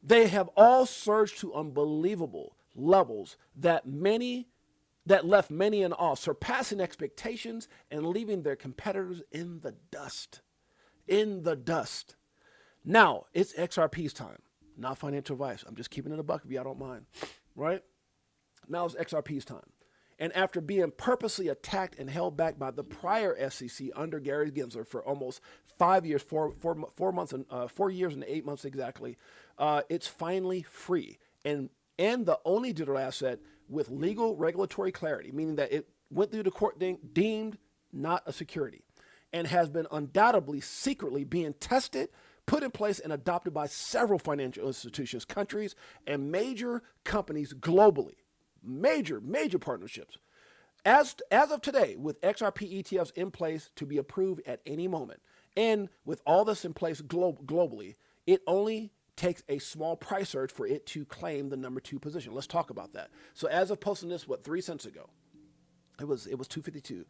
They have all surged to unbelievable levels that left many in awe, surpassing expectations and leaving their competitors in the dust. Now it's XRP's time. Not financial advice. I'm just keeping it a buck if y'all don't mind, right? Now it's XRP's time. And after being purposely attacked and held back by the prior SEC under Gary Gensler for almost 5 years, 4 years and 8 months exactly, it's finally free and the only digital asset with legal regulatory clarity, meaning that it went through the court deemed not a security and has been undoubtedly secretly being tested, put in place and adopted by several financial institutions, countries, and major companies globally. Major partnerships. As of today, with XRP ETFs in place to be approved at any moment, and with all this in place globally, it only takes a small price surge for it to claim the number 2 position. Let's talk about that. So as of posting this, 3 cents ago, it was $2.52.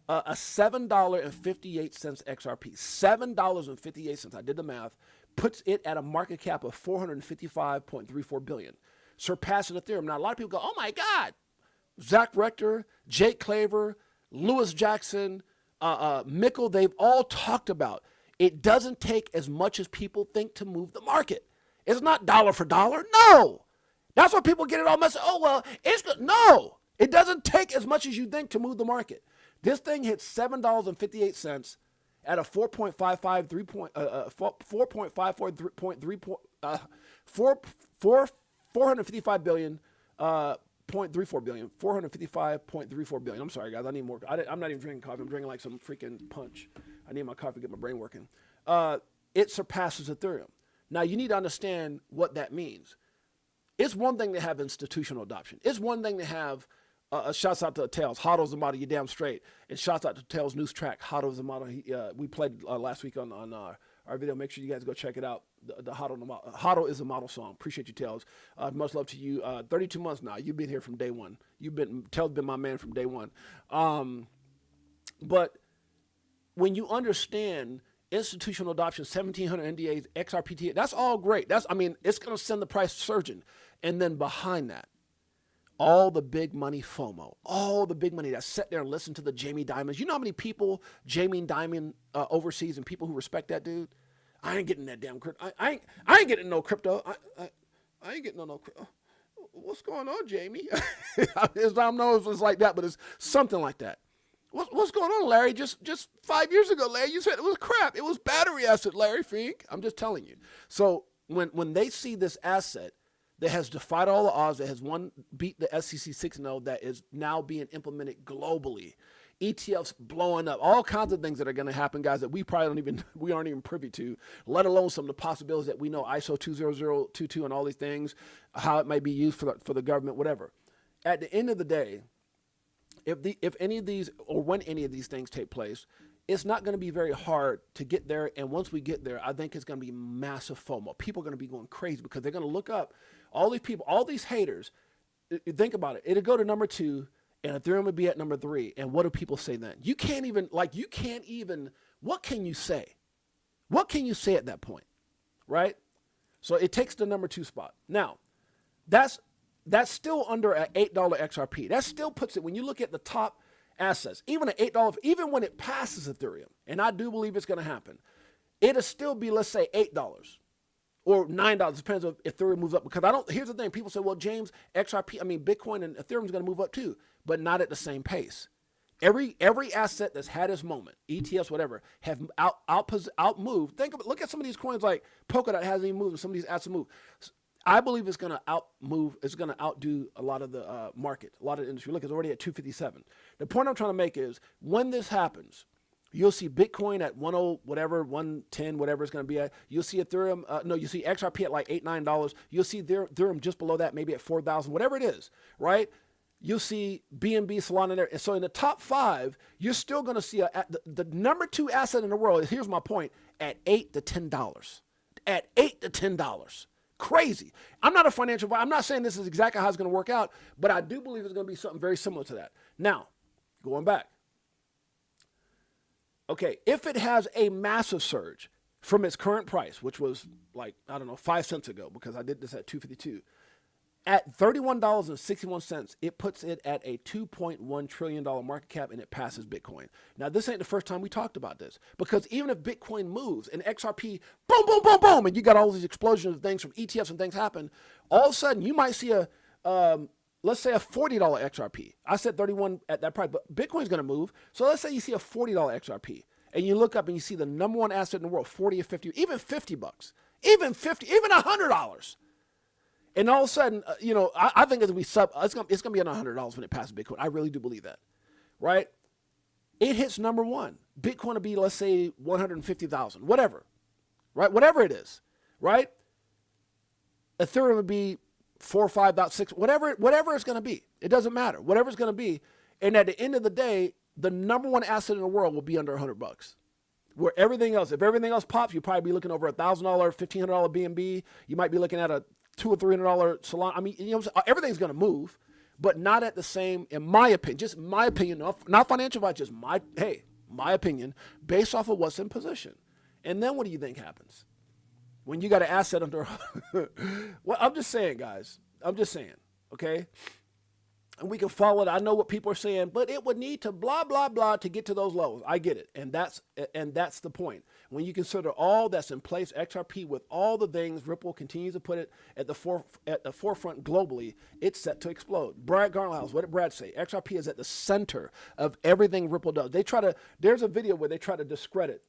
A $7.58 XRP, $7.58. I did the math. Puts it at a market cap of $455.34 billion. Surpassing Ethereum. Now, a lot of people go, oh my God, Zach Rector, Jake Claver, Lewis Jackson, Mickle, they've all talked about it doesn't take as much as people think to move the market. It's not dollar for dollar. No. That's why people get it all messed up. Oh, well, it's good. No. It doesn't take as much as you think to move the market. This thing hit $7.58 at a 455 billion, 0.34 billion, 455.34 billion. I'm sorry, guys. I need more. I'm not even drinking coffee. I'm drinking like some freaking punch. I need my coffee to get my brain working. It surpasses Ethereum. Now, you need to understand what that means. It's one thing to have institutional adoption. It's one thing to have shouts out to Tails. Hodl's the model, you damn straight. And shouts out to Tails' news track. Hodl's the model. We played last week on our video. Make sure you guys go check it out. The Hodl is a model song. Appreciate you, Tails. Much love to you. 32 months now. You've been here from day one. Tails been my man from day one. But when you understand institutional adoption, 1,700 NDAs, XRPT, that's all great. It's going to send the price surging. And then behind that, all the big money FOMO, all the big money that sat there and listened to the Jamie Dimons. You know how many people Jamie Dimon overseas and people who respect that dude? I ain't getting that damn crypto. I ain't getting no crypto. I ain't getting no crypto. what's going on, Jamie? I don't know if it's like that, but it's something like that. What's going on, Larry? Just 5 years ago, Larry, you said it was crap. It was battery acid, Larry Fink. I'm just telling you. So when they see this asset that has defied all the odds, that has beat the SEC 6-0, that is now being implemented globally, ETFs blowing up, all kinds of things that are going to happen, guys, that we aren't even privy to, let alone some of the possibilities that we know, ISO 20022 and all these things, how it might be used for the government, whatever. At the end of the day, if any of these, or when any of these things take place, it's not going to be very hard to get there. And once we get there, I think it's going to be massive FOMO. People are going to be going crazy because they're going to look up all these people, all these haters. Think about it. It'll go to number 2 and Ethereum would be at number 3. And what do people say then? You can't even, what can you say? What can you say at that point? Right? So it takes the number 2 spot. Now, that's still under an $8 XRP. That still puts it, when you look at the top assets, even at $8, even when it passes Ethereum, and I do believe it's going to happen, it'll still be, let's say, $8 or $9. Depends on if Ethereum moves up. Because here's the thing. People say, well, James, Bitcoin and Ethereum is going to move up too, but not at the same pace. Every asset that's had its moment, ETFs, whatever, have outmoved. Look at some of these coins like Polkadot hasn't even moved, and some of these assets move. I believe it's going to outdo a lot of the market, a lot of the industry. Look, it's already at 257. The point I'm trying to make is when this happens, you'll see Bitcoin at 10, whatever, 110, whatever it's going to be at. You'll see Ethereum, you see XRP at like $8, $9. You'll see Ethereum just below that, maybe at 4,000, whatever it is, right? You'll see BNB, Solana there. And so in the top 5, you're still going to see the number 2 asset in the world, here's my point, at $8 to $10. At $8 to $10. Crazy. I'm not a financial advisor. I'm not saying this is exactly how it's going to work out, but I do believe it's going to be something very similar to that. Now, going back. Okay, if it has a massive surge from its current price, which was like, 5 cents ago, because I did this at 252, at $31.61, it puts it at a $2.1 trillion market cap, and it passes Bitcoin. Now, this ain't the first time we talked about this, because even if Bitcoin moves and XRP, boom, boom, boom, boom, and you got all these explosions of things from ETFs and things happen, all of a sudden you might see let's say a $40 XRP. I said 31 at that price, but Bitcoin's going to move. So let's say you see a $40 XRP, and you look up and you see the number 1 asset in the world, 40 or 50, even $50, even $100. And all of a sudden, I think it's going to be under $100 when it passes Bitcoin. I really do believe that, right? It hits number 1. Bitcoin will be, let's say, 150,000, whatever, right? Whatever it is, right? Ethereum would be 4, 5, 6, whatever it's going to be. It doesn't matter. Whatever it's going to be. And at the end of the day, the number 1 asset in the world will be under $100. Where everything else, if everything else pops, you'll probably be looking over $1,000, $1,500 BNB. You might be looking at a $200 or $300 Solana. Everything's going to move, but not at the same, in my opinion, just my opinion, not financial advice, just my opinion, based off of what's in position. And then what do you think happens when you got an asset under? Well, I'm just saying, guys. I'm just saying, okay? And we can follow it. I know what people are saying, but it would need to blah, blah, blah to get to those levels. I get it. And that's the point. When you consider all that's in place, XRP with all the things, Ripple continues to put it at the forefront globally, it's set to explode. Brad Garlinghouse, what did Brad say? XRP is at the center of everything Ripple does. There's a video where they try to discredit.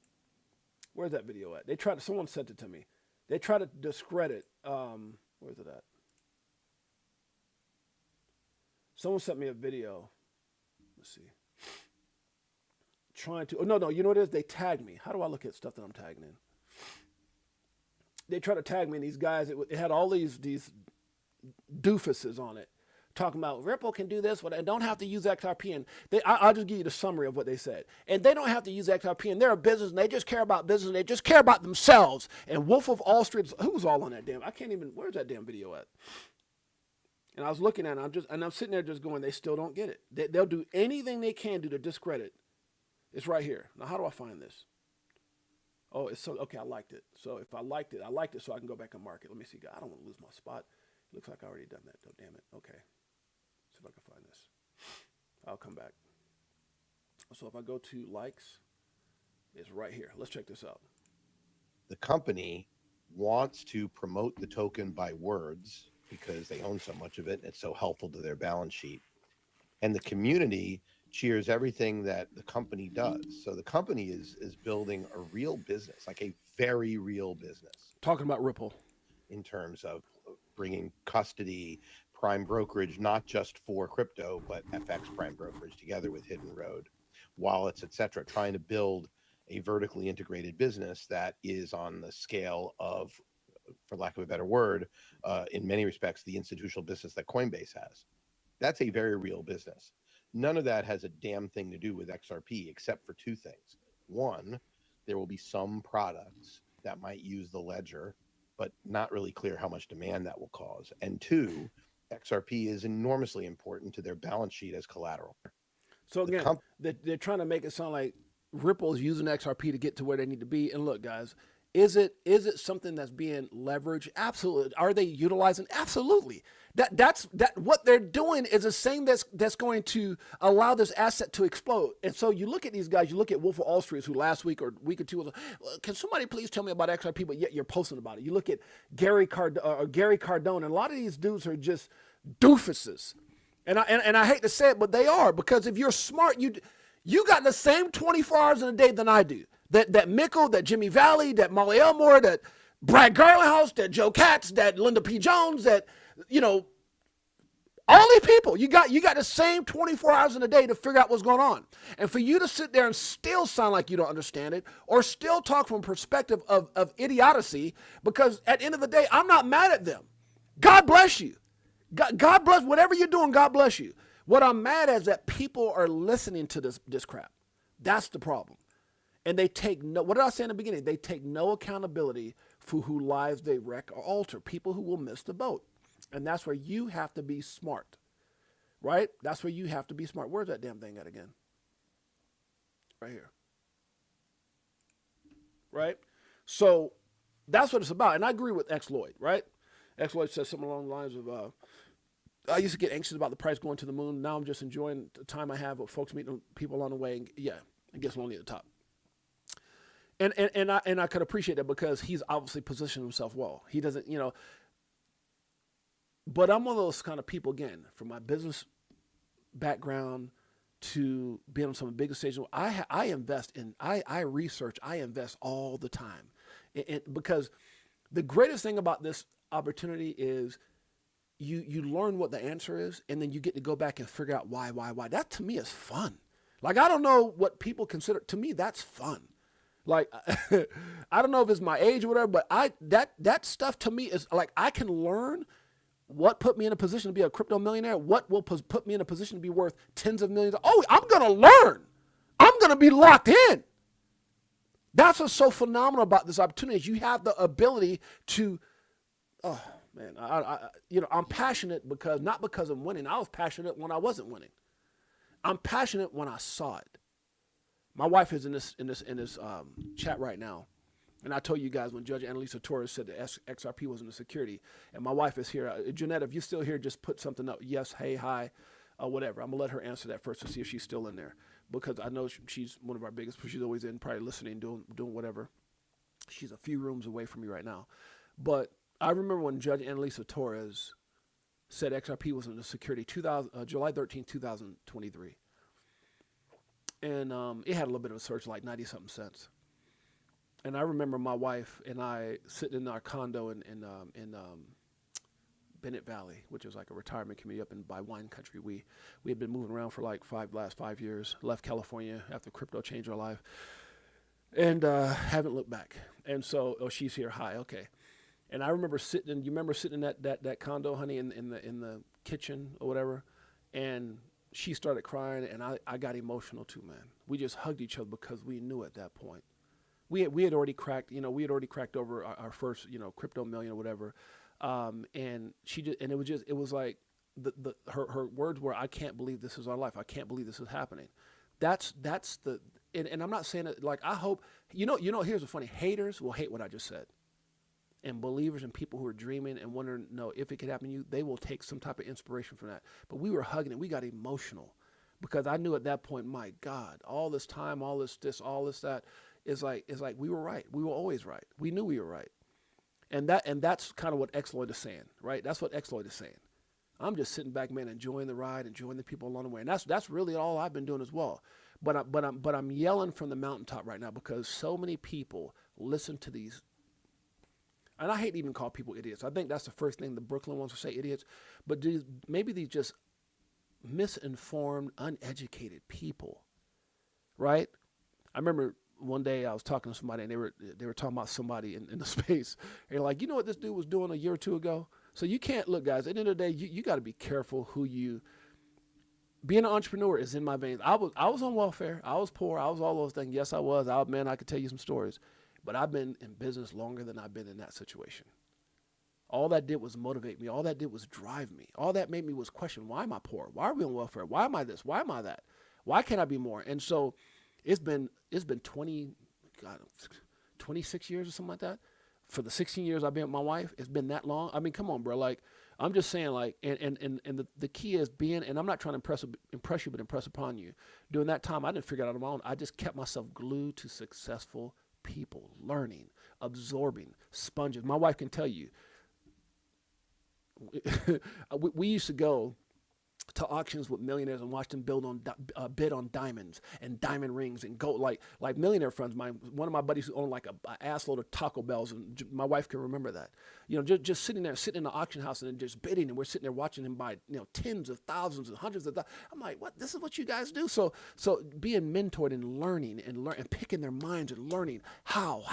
Where's that video at? Someone sent it to me. They try to discredit, where's it at? Someone sent me a video. Let's see. No, you know what it is? They tagged me. How do I look at stuff that I'm tagging in? They try to tag me, and these guys, it had all these doofuses on it, talking about Ripple can do this, but I don't have to use XRP. And I'll just give you the summary of what they said. And they don't have to use XRP, and they're a business, and they just care about business, and they just care about themselves. And Wolf of All Street, who's all on that damn? I can't even, where's that damn video at? And I was looking at it, I'm sitting there just going, they still don't get it. They'll do anything they can do to discredit. It's right here. Now, how do I find this? Oh, okay, I liked it. So if I liked it so I can go back and mark it. Let me see. I don't want to lose my spot. It looks like I already done that, though. Damn it. Okay. See if I can find this. I'll come back. So if I go to likes, it's right here. Let's check this out. The company wants to promote the token by words. because they own so much of it and it's so helpful to their balance sheet. And the community cheers everything that the company does. So the company is building a real business, like a very real business Talking about Ripple. in terms of bringing custody, prime brokerage, not just for crypto, but FX prime brokerage together with Hidden Road, wallets, etc., trying to build a vertically integrated business that is on the scale of, for lack of a better word, in many respects, the institutional business that Coinbase has. That's a very real business. None of that has a damn thing to do with XRP except for two things. One, there will be some products that might use the ledger, but not really clear how much demand that will cause. And two, XRP is enormously important to their balance sheet as collateral. So The again, comp- they're trying to make it sound like Ripple is using XRP to get to where they need to be. And look, guys, is it something that's being leveraged? Absolutely. Are they utilizing? Absolutely. That's what they're doing is a thing that's going to allow this asset to explode. And so you look at these guys. You look at Wolf of Wall Street, who last week or week or two was like, well, can somebody please tell me about XRP? But yet you're posting about it. You look at Gary Cardone, and a lot of these dudes are just doofuses. And I hate to say it, but they are, because if you're smart, you got the same 24 hours in a day than I do. That Mickle, that Jimmy Valley, that Molly Elmore, that Brad Garlinghouse, that Joe Katz, that Linda P. Jones, that all these people, you got the same 24 hours in a day to figure out what's going on. And for you to sit there and still sound like you don't understand it, or still talk from a perspective of idiocy, because at the end of the day, I'm not mad at them. God bless you. God bless whatever you're doing. God bless you. What I'm mad at is that people are listening to this crap. That's the problem. And they take no, what did I say in the beginning? They take no accountability for who lives they wreck or alter, people who will miss the boat. And that's where you have to be smart, right? That's where you have to be smart. Where's that damn thing at again? Right here. Right? So that's what it's about. And I agree with X Lloyd, right? X Lloyd says something along the lines of, I used to get anxious about the price going to the moon. Now I'm just enjoying the time I have with folks, meeting people along the way. And yeah, it gets lonely at the top. And I could appreciate that, because he's obviously positioned himself well. He doesn't, but I'm one of those kind of people, again, from my business background to being on some of the biggest stages. I invest in, I research, I invest all the time. Because the greatest thing about this opportunity is you learn what the answer is, and then you get to go back and figure out why. That to me is fun. Like, I don't know what people consider, to me, that's fun. Like, I don't know if it's my age or whatever, but that stuff to me is like, I can learn what put me in a position to be a crypto millionaire, what will put me in a position to be worth tens of millions. Oh, I'm going to learn. I'm going to be locked in. That's what's so phenomenal about this opportunity, is you have the ability to, oh man, I'm passionate because, not because I'm winning. I was passionate when I wasn't winning. I'm passionate when I saw it. My wife is in this chat right now, and I told you guys when Judge Annalisa Torres said that XRP wasn't a security, and my wife is here. Jeanette, if you're still here, just put something up. Yes, hey, hi, whatever. I'm gonna let her answer that first to see if she's still in there, because I know she's one of our biggest. She's always in, probably listening, doing whatever. She's a few rooms away from me right now, but I remember when Judge Annalisa Torres said XRP wasn't a security, July 13, 2023. And it had a little bit of a surge, like 90-something cents. And I remember my wife and I sitting in our condo in Bennett Valley, which is like a retirement community up in by wine country. We had been moving around for like last 5 years. Left California after crypto changed our life, and haven't looked back. And so, she's here. Hi, okay. And I remember sitting. You remember sitting in that condo, honey, in the kitchen or whatever, and she started crying, and I got emotional too, man. We just hugged each other because we knew at that point. We had already cracked, over our first, crypto million or whatever. And it was like her words were, I can't believe this is our life. I can't believe this is happening. That's and I'm not saying it like, I hope, here's the funny, haters will hate what I just said. And believers and people who are dreaming and wondering, if it could happen to you, they will take some type of inspiration from that. But we were hugging and we got emotional, because I knew at that point, my God, all this time, all this, all this, that is like we were right. We were always right. We knew we were right. And that's kind of what Xloyd is saying, right? That's what Xloyd is saying. I'm just sitting back, man, enjoying the ride, enjoying the people along the way, and that's really all I've been doing as well. But I'm yelling from the mountaintop right now because so many people listen to these, and I hate to even call people idiots. I think that's the first thing the Brooklyn ones will say, idiots. But maybe these just misinformed, uneducated people, right? I remember one day I was talking to somebody, and they were talking about somebody in the space, and they're like, you know what this dude was doing a year or two ago? So you can't, look, guys, at the end of the day, you got to be careful who you, being an entrepreneur is in my veins. I was on welfare. I was poor. I was all those things. Yes, I was. Man, I could tell you some stories. But I've been in business longer than I've been in that situation. All that did was motivate me. All that did was drive me. All that made me was question, why am I poor? Why are we on welfare? Why am I this? Why am I that? Why can't I be more? And so it's been 26 years or something like that. For the 16 years I've been with my wife, it's been that long. I mean, come on, bro. Like, I'm just saying, like, and the key is being, and I'm not trying to impress you, but impress upon you. During that time, I didn't figure it out on my own. I just kept myself glued to successful people, learning, absorbing, sponges. My wife can tell you, we used to go to auctions with millionaires and watch them bid on diamonds and diamond rings and gold, like millionaire friends. One of my buddies who owned like a ass load of Taco Bells, and my wife can remember that. You know, just sitting in the auction house and just bidding, and we're sitting there watching him buy, you know, tens of thousands and hundreds of thousands. I'm like, what? This is what you guys do? So being mentored and learning and picking their minds and learning how.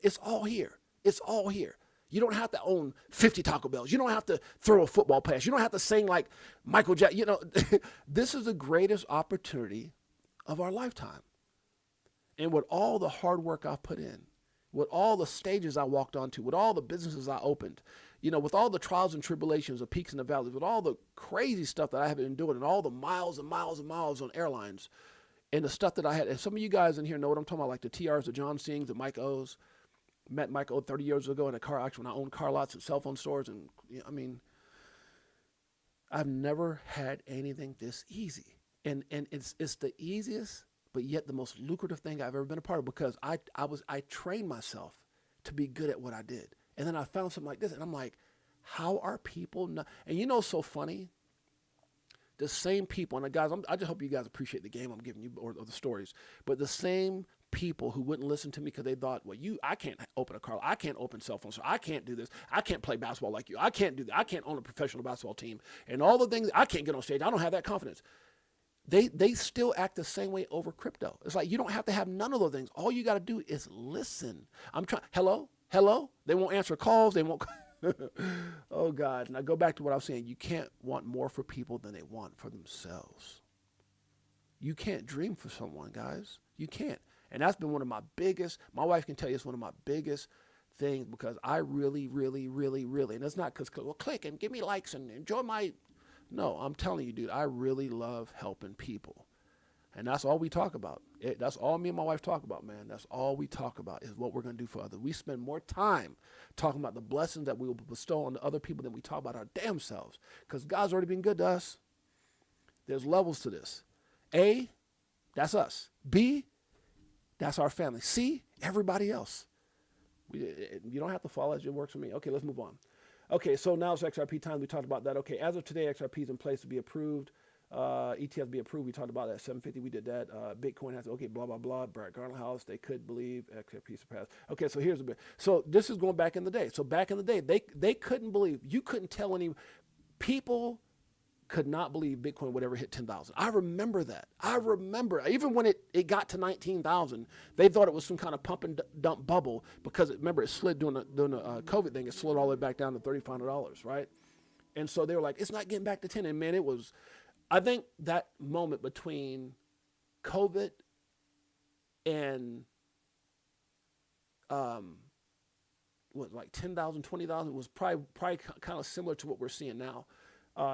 It's all here. It's all here. You don't have to own 50 Taco Bells. You don't have to throw a football pass. You don't have to sing like Michael Jackson. You know, this is the greatest opportunity of our lifetime. And with all the hard work I've put in, with all the stages I walked onto, with all the businesses I opened, you know, with all the trials and tribulations, the peaks and the valleys, with all the crazy stuff that I have been doing, and all the miles and miles and miles on airlines, and the stuff that I had. And some of you guys in here know what I'm talking about, like the TRs, the John Sings, the Mike O's. Met Mike O 30 years ago in a car auction when I owned car lots and cell phone stores. And you know, I mean, I've never had anything this easy. And it's the easiest, but yet the most lucrative thing I've ever been a part of, because I trained myself to be good at what I did. And then I found something like this, and I'm like, how are people not? And you know, so funny, the same people, and guys, I just hope you guys appreciate the game I'm giving you, or the stories, but the same people who wouldn't listen to me because they thought, well, I can't open a car, I can't open cell phones, so I can't do this, I can't play basketball like you, I can't do that, I can't own a professional basketball team, and all the things, I can't get on stage, I don't have that confidence. They still act the same way over crypto. It's like, you don't have to have none of those things. All you got to do is listen. I'm trying, hello, they won't answer calls, they won't. Oh God. Now go back to what I was saying. You can't want more for people than they want for themselves. You can't dream for someone, guys. You can't. And that's been one of my biggest, my wife can tell you, it's one of my biggest things, because I really, and it's not because, well, click and give me likes and enjoy my, no, I'm telling you, dude, I really love helping people. And that's all we talk about. That's all me and my wife talk about, man. That's all we talk about is what we're going to do for others. We spend more time talking about the blessings that we will bestow on the other people than we talk about our damn selves, because God's already been good to us. There's levels to this. A, that's us. B, that's our family. C, everybody else. You don't have to follow as it works for me. Okay, let's move on. Okay, so now it's XRP time. We talked about that. Okay, as of today, XRP is in place to be approved. ETFs be approved. We talked about that at 750. We did that. Bitcoin has, okay, blah, blah, blah. Brad Garland House, they could believe XRP surpassed. Okay, so here's a bit. So this is going back in the day. So back in the day, they couldn't believe. You couldn't tell any people could not believe Bitcoin would ever hit 10,000. I remember that. I remember even when it got to 19,000, they thought it was some kind of pump and dump bubble, because remember it slid during the COVID thing. It slid all the way back down to $3,500, right? And so they were like, it's not getting back to 10. And man, it was. I think that moment between COVID and what, like 10,000, 20,000 was probably kind of similar to what we're seeing now.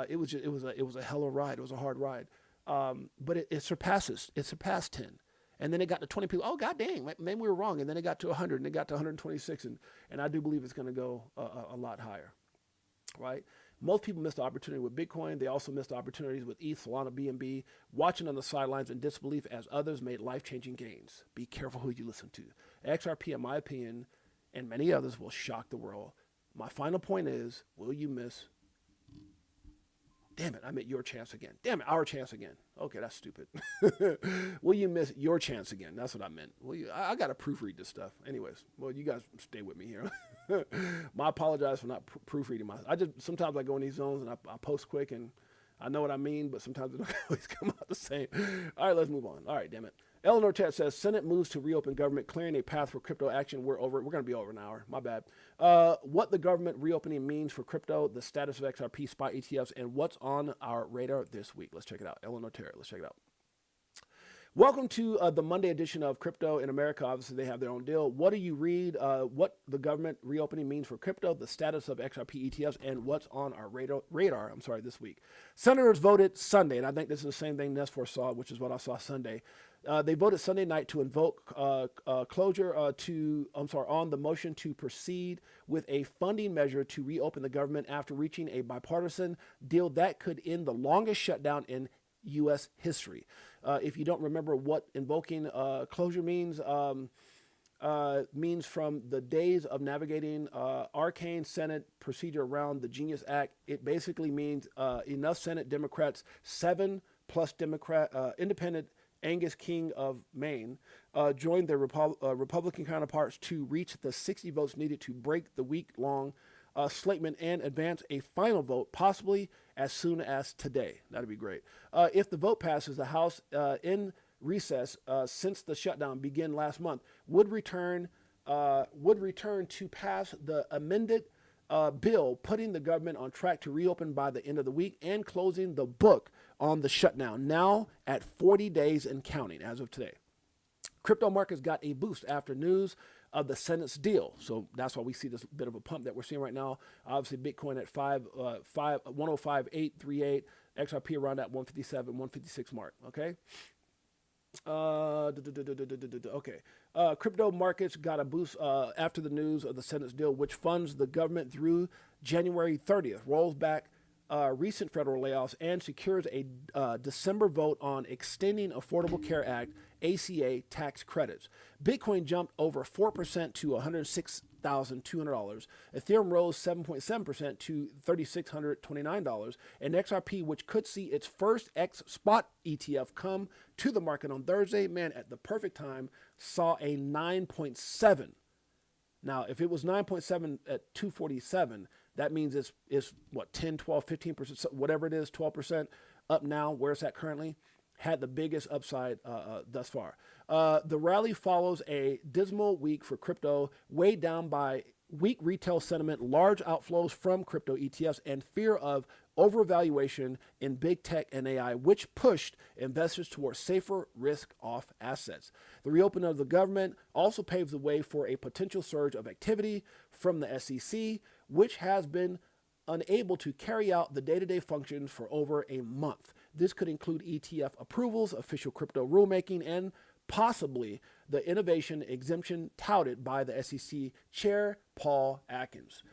It was a hell of a ride. It was a hard ride. But it surpassed 10. And then it got to 20 people. Oh, God dang, maybe we were wrong. And then it got to 100, and it got to 126. And I do believe it's going to go a lot higher, right? Most people missed the opportunity with Bitcoin. They also missed opportunities with ETH, Solana, BNB, watching on the sidelines in disbelief as others made life-changing gains. Be careful who you listen to. XRP, in my opinion, and many others will shock the world. My final point is, will you miss? Damn it, I meant your chance again. Damn it, our chance again. Okay, that's stupid. Will you miss your chance again? That's what I meant. I got to proofread this stuff. Anyways, well, you guys stay with me here. I apologize for not proofreading my. Sometimes I go in these zones and I post quick and I know what I mean, but sometimes it don't always come out the same. All right, let's move on. All right, damn it. Eleanor Chat says, Senate moves to reopen government, clearing a path for crypto action. We're going to be over an hour. My bad. What the government reopening means for crypto, the status of XRP spot ETFs, and what's on our radar this week. Let's check it out. Eleanor Terry, let's check it out. Welcome to the Monday edition of Crypto in America. Obviously, they have their own deal. What do you read? What the government reopening means for crypto, the status of XRP ETFs, and what's on our radar this week. Senators voted Sunday, and I think this is the same thing Nesfor saw, which is what I saw Sunday. They voted Sunday night to invoke closure on the motion to proceed with a funding measure to reopen the government after reaching a bipartisan deal that could end the longest shutdown in U.S. history. If you don't remember what invoking closure means from the days of navigating arcane Senate procedure around the Genius Act, it basically means enough Senate Democrats, 7 plus independent Angus King of Maine, joined their Republican counterparts to reach the 60 votes needed to break the week-long slatement and advance a final vote, possibly as soon as today. That'd be great. If the vote passes, the House in recess since the shutdown began last month would return to pass the amended bill, putting the government on track to reopen by the end of the week and closing the book on the shutdown, now at 40 days and counting as of today. Crypto markets got a boost after news of the Senate's deal. So that's why we see this bit of a pump that we're seeing right now. Obviously, Bitcoin at 105,838, XRP around that 157, 156 mark. Okay. Crypto markets got a boost after the news of the Senate's deal, which funds the government through January 30th, rolls back recent federal layoffs, and secures a December vote on extending Affordable Care Act ACA tax credits. Bitcoin jumped over 4% to $106,200. Ethereum rose 7.7% to $3,629. And XRP, which could see its first X spot ETF come to the market on Thursday, man, at the perfect time, saw a 9.7. Now, if it was 9.7 at 247, that means it's what, 10, 12, 15%, whatever it is, 12% up now, where it's at currently, had the biggest upside thus far. The rally follows a dismal week for crypto, weighed down by weak retail sentiment, large outflows from crypto ETFs, and fear of overvaluation in big tech and AI, which pushed investors towards safer risk-off assets. The reopening of the government also paves the way for a potential surge of activity from the SEC, which has been unable to carry out the day-to-day functions for over a month. This could include ETF approvals, official crypto rulemaking, and possibly the innovation exemption touted by the SEC Chair Paul Atkins,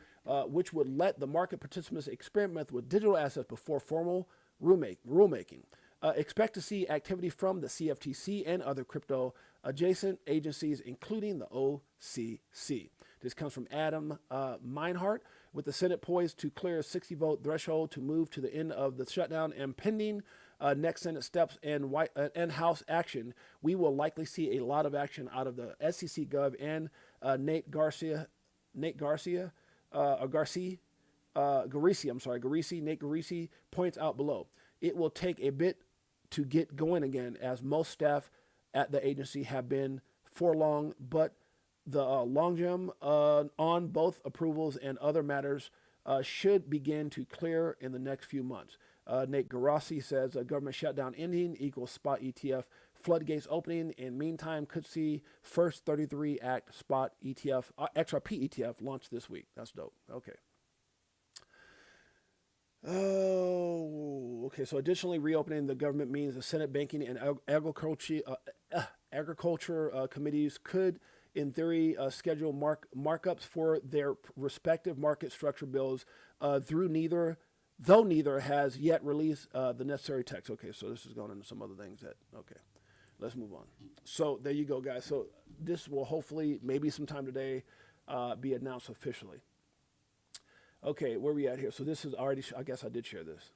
which would let the market participants experiment with digital assets before formal rulemaking. Expect to see activity from the CFTC and other crypto adjacent agencies, including the OCC. This comes from Adam Meinhardt. With the Senate poised to clear a 60-vote threshold to move to the end of the shutdown and pending next Senate steps and House action, we will likely see a lot of action out of the SEC Gov and Garcia, Nate Garcia points out below. It will take a bit to get going again, as most staff at the agency have been for long, but the logjam on both approvals and other matters should begin to clear in the next few months. Nate Garassi says a government shutdown ending equals spot ETF floodgates opening. In meantime, could see first 33 Act spot ETF, XRP ETF launch this week. That's dope. Okay. Oh, okay. So additionally, reopening the government means the Senate Banking and Agriculture committees could, in theory, schedule markups for their respective market structure bills though neither has yet released the necessary text. Okay, so this is going into some other things okay, let's move on. So there you go, guys. So this will hopefully, maybe sometime today, be announced officially. Okay, where we at here? So this is already, I guess I did share this.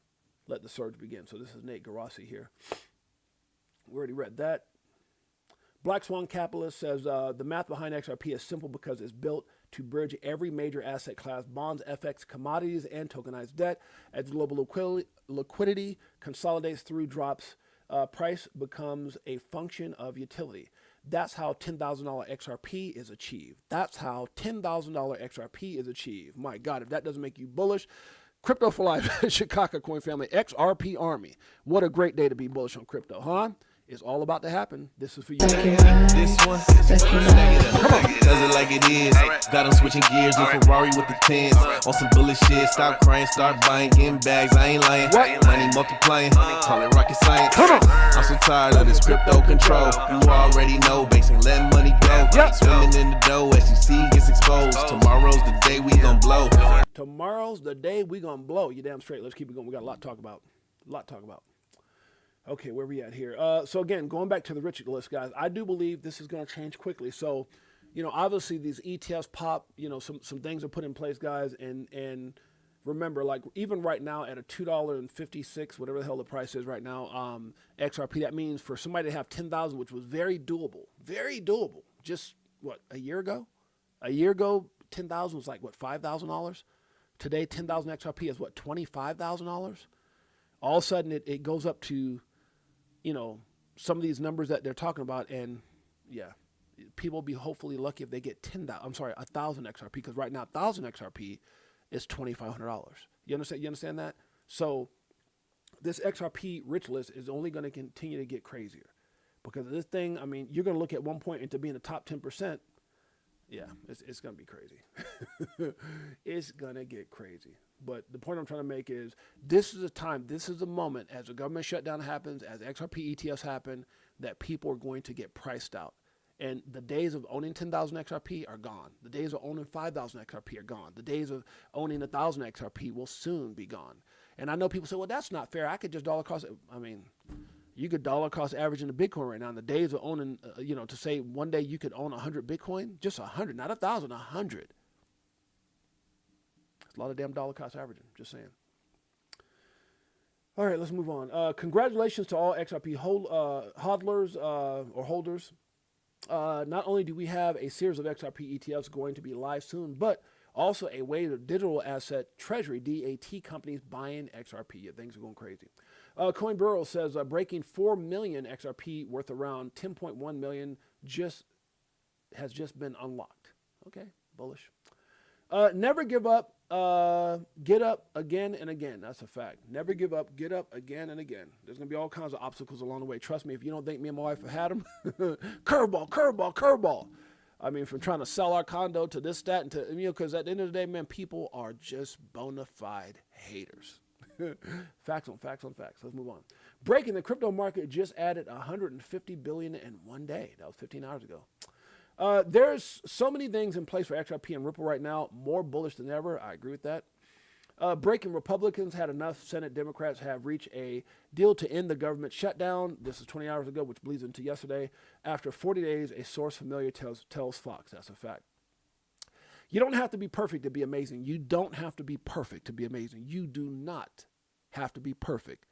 Let the surge begin. So this is Nate Garassi here. We already read that. Black Swan Capitalist says the math behind XRP is simple because it's built to bridge every major asset class, bonds, FX, commodities, and tokenized debt. As global liquidity consolidates through drops, price becomes a function of utility. That's how $10,000 XRP is achieved. That's how $10,000 XRP is achieved. My God, if that doesn't make you bullish, Crypto for Life, Chicago Coin Family, XRP Army. What a great day to be bullish on crypto, huh? It's all about to happen. This is for you. This one, does it like it is. Got them switching gears, new Ferrari with the tens. On some bullish shit, stop crying, start buying, getting bags. I ain't lying. Money multiplying, call it rocket science. I'm so tired of this crypto control. You already know, banks ain't letting money go. Swimming in the dough, SEC gets exposed. Tomorrow's the day we gon' blow. Tomorrow's the day we gonna blow. You damn straight. Let's keep it going. We got a lot to talk about. Okay, where we at here? So again, going back to the rich list, guys, I do believe this is going to change quickly. So, obviously these ETFs pop, some things are put in place, guys, and remember, like even right now at a $2.56, whatever the hell the price is right now, XRP, that means for somebody to have 10,000, which was very doable, just what, a year ago, 10,000 was like what, $5,000. Today, 10,000 XRP is what, $25,000. All of a sudden it goes up to, some of these numbers that they're talking about, and yeah, people will be hopefully lucky if they get 1,000 XRP, because right now 1,000 XRP is $2,500. You understand that? So this XRP rich list is only going to continue to get crazier, because this thing, you're going to look at one point into being the top 10%. Yeah, it's going to be crazy. It's going to get crazy. But the point I'm trying to make is this is a time, this is a moment, as the government shutdown happens, as XRP ETFs happen, that people are going to get priced out. And the days of owning 10,000 XRP are gone. The days of owning 5,000 XRP are gone. The days of owning 1,000 XRP will soon be gone. And I know people say, well, that's not fair. I could just dollar cost. You could dollar cost average into Bitcoin right now. In the days of owning, to say one day you could own 100 Bitcoin, just 100, not 1,000, 100. It's a lot of damn dollar cost averaging, just saying. All right, let's move on. Congratulations to all XRP hodlers or holders. Not only do we have a series of XRP ETFs going to be live soon, but also a wave of digital asset treasury, DAT companies buying XRP. Yeah, things are going crazy. Coin Bureau says breaking 4 million XRP worth around 10.1 million has just been unlocked. Okay, bullish. Never give up. Get up again and again. That's a fact. Never give up. Get up again and again. There's going to be all kinds of obstacles along the way. Trust me, if you don't think me and my wife have had them, curveball. From trying to sell our condo to this, that, and to, because at the end of the day, man, people are just bona fide haters. Facts on facts on facts. Let's move on. Breaking, the crypto market just added 150 billion in one day. That was 15 hours ago. There's so many things in place for XRP and Ripple right now, more bullish than ever. I agree with that. Breaking, Republicans had enough. Senate Democrats have reached a deal to end the government shutdown. This is 20 hours ago, which bleeds into yesterday. After 40 days, a source familiar tells Fox. That's a fact. You don't have to be perfect to be amazing. You don't have to be perfect to be amazing. You do not have to be perfect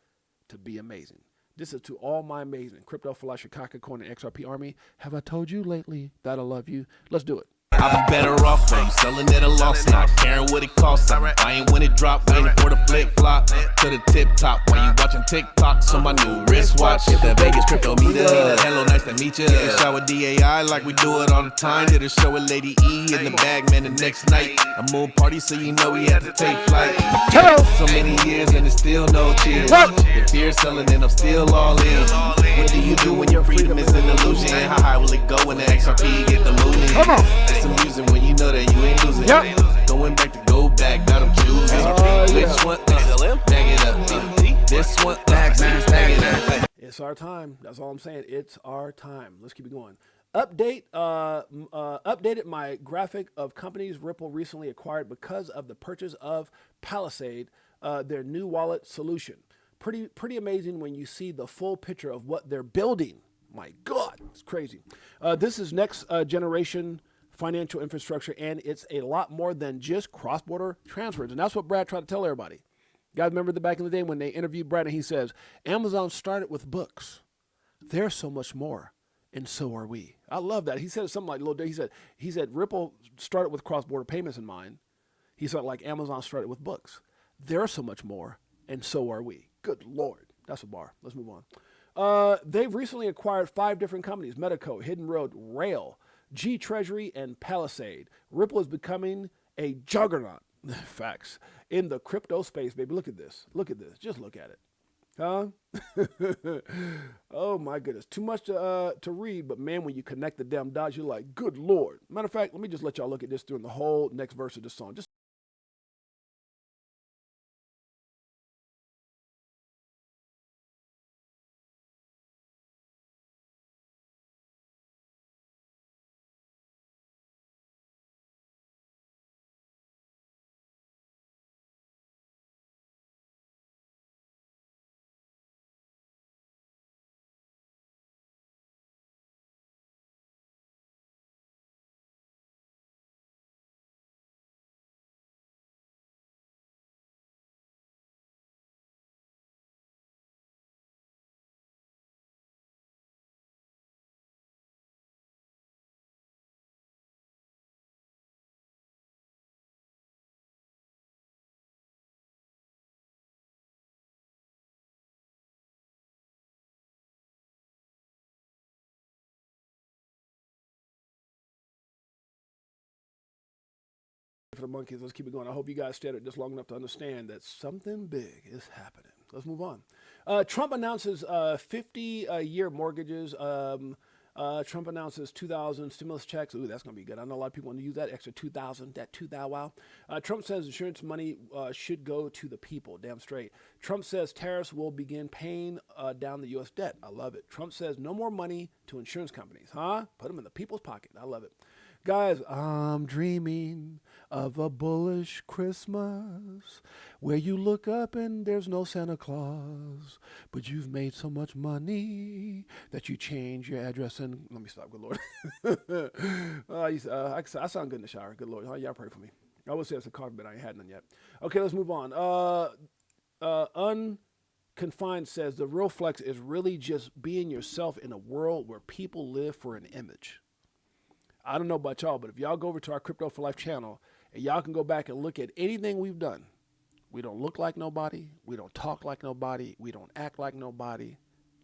to be amazing. This is to all my amazing Crypto for Life, Chicago Coin, and XRP Army. Have I told you lately that I love you? Let's do it. I'll be better off when you selling at a loss, not caring what it costs. I ain't when it drop, waiting for the flip flop to the tip top. While you watching TikToks on my new wristwatch. Hit the Vegas crypto meter. Hello, nice to meet you. Shower DAI like we do it all the time. Did a show with Lady E in the bag, man, the next night. A moon party, so you know we had to take flight. So many years and it's still no cheers. If you're selling, then I'm still all in. What do you do when your freedom is an illusion? How high will it go when the XRP get the moving? Come on. It's amusing when you know that you ain't losing. Yep. Going back to go back, now I'm choosing. Which one? Bag it up. This one, bag it up. It's our time. That's all I'm saying. It's our time. Let's keep it going. Updated my graphic of companies Ripple recently acquired because of the purchase of Palisade, their new wallet solution. Pretty amazing when you see the full picture of what they're building. My God, it's crazy. This is next generation financial infrastructure, and it's a lot more than just cross-border transfers. And that's what Brad tried to tell everybody. Guys, remember back in the day when they interviewed Brad and he says, Amazon started with books. There's so much more, and so are we. I love that. He said something like, he said Ripple started with cross-border payments in mind. He said like Amazon started with books. There's so much more, and so are we. Good Lord. That's a bar. Let's move on. They've recently acquired 5 different companies: Medico, Hidden Road, Rail, G Treasury, and Palisade. Ripple is becoming a juggernaut. Facts. In the crypto space, baby. Look at this. Look at this. Just look at it. Huh? Oh my goodness. Too much to read, but man, when you connect the damn dots, you're like, good Lord. Matter of fact, let me just let y'all look at this during the whole next verse of the song. Just for the monkeys, let's keep it going. I hope you guys stayed at this long enough to understand that something big is happening. Let's move on. Trump announces 50-year mortgages. Trump announces 2,000 stimulus checks. Ooh, that's going to be good. I know a lot of people want to use that extra 2,000, that 2,000. Wow. Trump says insurance money should go to the people. Damn straight. Trump says tariffs will begin paying down the U.S. debt. I love it. Trump says no more money to insurance companies. Huh? Put them in the people's pocket. I love it. Guys, I'm dreaming of a bullish Christmas where you look up and there's no Santa Claus, but you've made so much money that you change your address and let me stop. Good Lord. I sound good in the shower. Good Lord. Y'all pray for me. I would say it's a coffee, but I ain't had none yet. Okay, let's move on. Unconfined says the real flex is really just being yourself in a world where people live for an image. I don't know about y'all, but if y'all go over to our Crypto for Life channel and y'all can go back and look at anything we've done, we don't look like nobody. We don't talk like nobody. We don't act like nobody.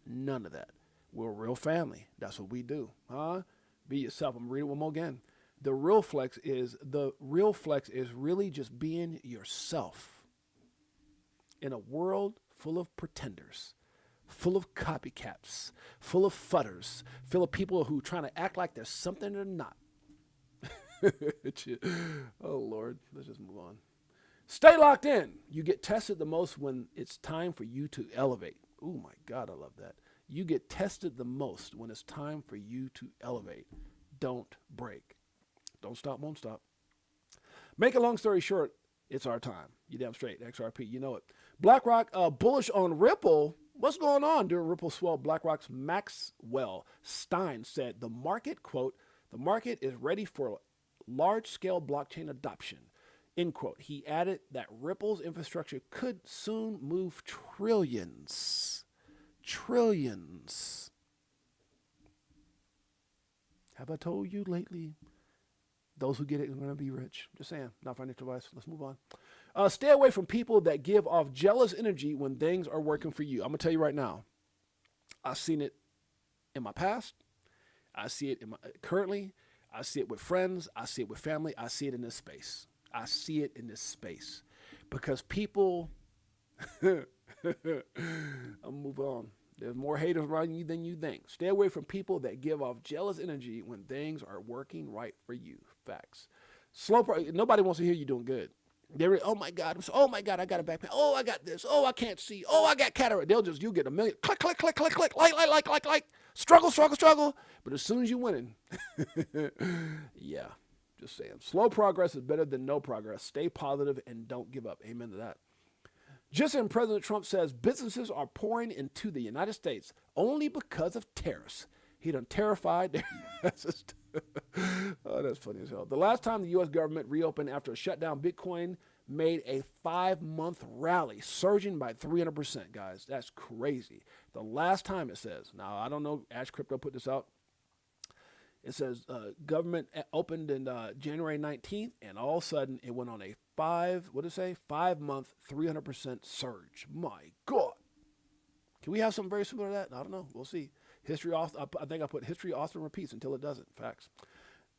None of that. We're a real family. That's what we do. Huh? Be yourself. I'm reading it one more again. The real flex is really just being yourself in a world full of pretenders, full of copycats, full of fudders, full of people who trying to act like there's something they're not. Oh, Lord. Let's just move on. Stay locked in. You get tested the most when it's time for you to elevate. Oh, my God, I love that. You get tested the most when it's time for you to elevate. Don't break. Don't stop, won't stop. Make a long story short, it's our time. You damn straight. XRP, you know it. BlackRock bullish on Ripple. What's going on? During Ripple swell, BlackRock's Maxwell Stein said the market, quote, the market is ready for large-scale blockchain adoption, end quote. He added that Ripple's infrastructure could soon move trillions. Trillions. Have I told you lately? Those who get it are going to be rich. Just saying, not financial advice. Let's move on. Stay away from people that give off jealous energy when things are working for you. I'm going to tell you right now. I've seen it in my past. I see it currently. I see it with friends. I see it with family. I see it in this space. I see it in this space. Because people, I'll move on. There's more haters around you than you think. Stay away from people that give off jealous energy when things are working right for you. Facts. Nobody wants to hear you doing good. Oh my God, I got a backpack. Oh, I got this. Oh, I can't see. Oh, I got cataract. You get a million. Click, click, click, click, click. Like. Struggle. But as soon as you're winning, yeah, just saying. Slow progress is better than no progress. Stay positive and don't give up. Amen to that. Just as President Trump says businesses are pouring into the United States only because of tariffs. He done terrified their Oh, that's funny as hell. The last time the U.S. government reopened after a shutdown, Bitcoin made a 5-month rally, surging by 300%, guys. That's crazy. The last time, it says. Now, I don't know. Ash Crypto put this out. It says government opened in January 19th, and all of a sudden it went on a 5-month, 300% surge. My God. Can we have something very similar to that? I don't know. We'll see. History, I think I put history often repeats until it doesn't. Facts.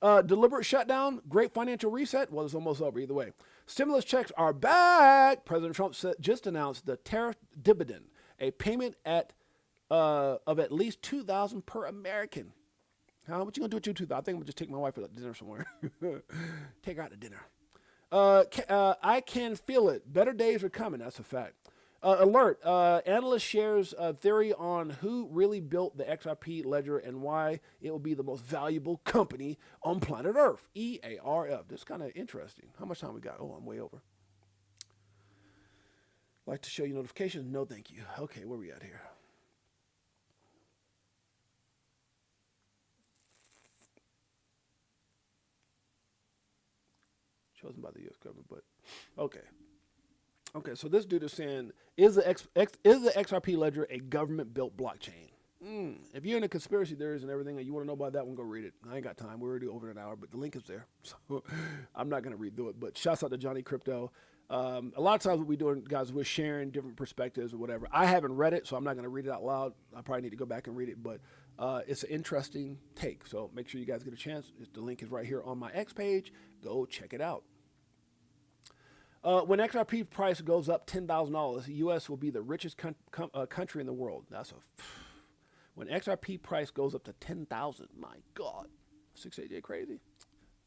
Deliberate shutdown, great financial reset. Well, it's almost over either way. Stimulus checks are back. President Trump just announced the tariff dividend, a payment of at least $2,000 per American. What you gonna do with your $2,000? I think I'm gonna just take my wife out to dinner somewhere. Take her out to dinner. I can feel it. Better days are coming. That's a fact. Alert. Analyst shares theory on who really built the XRP ledger and why it will be the most valuable company on planet Earth. EARF. This is kind of interesting. How much time we got? Oh, I'm way over. Like to show you notifications? No, thank you. Okay, where we at here? Chosen by the U.S. government, but okay. Okay, so this dude is saying, is the XRP ledger a government-built blockchain? If you're into conspiracy theories and everything and you want to know about that one, go read it. I ain't got time. We're already over an hour, but the link is there. So I'm not going to read through it, but shouts out to Johnny Crypto. A lot of times what we're doing, guys, we're sharing different perspectives or whatever. I haven't read it, so I'm not going to read it out loud. I probably need to go back and read it, but it's an interesting take. So make sure you guys get a chance. The link is right here on my X page. Go check it out. When XRP price goes up $10,000, the U.S. will be the richest country in the world. When XRP price goes up to $10,000, my God, 688 crazy?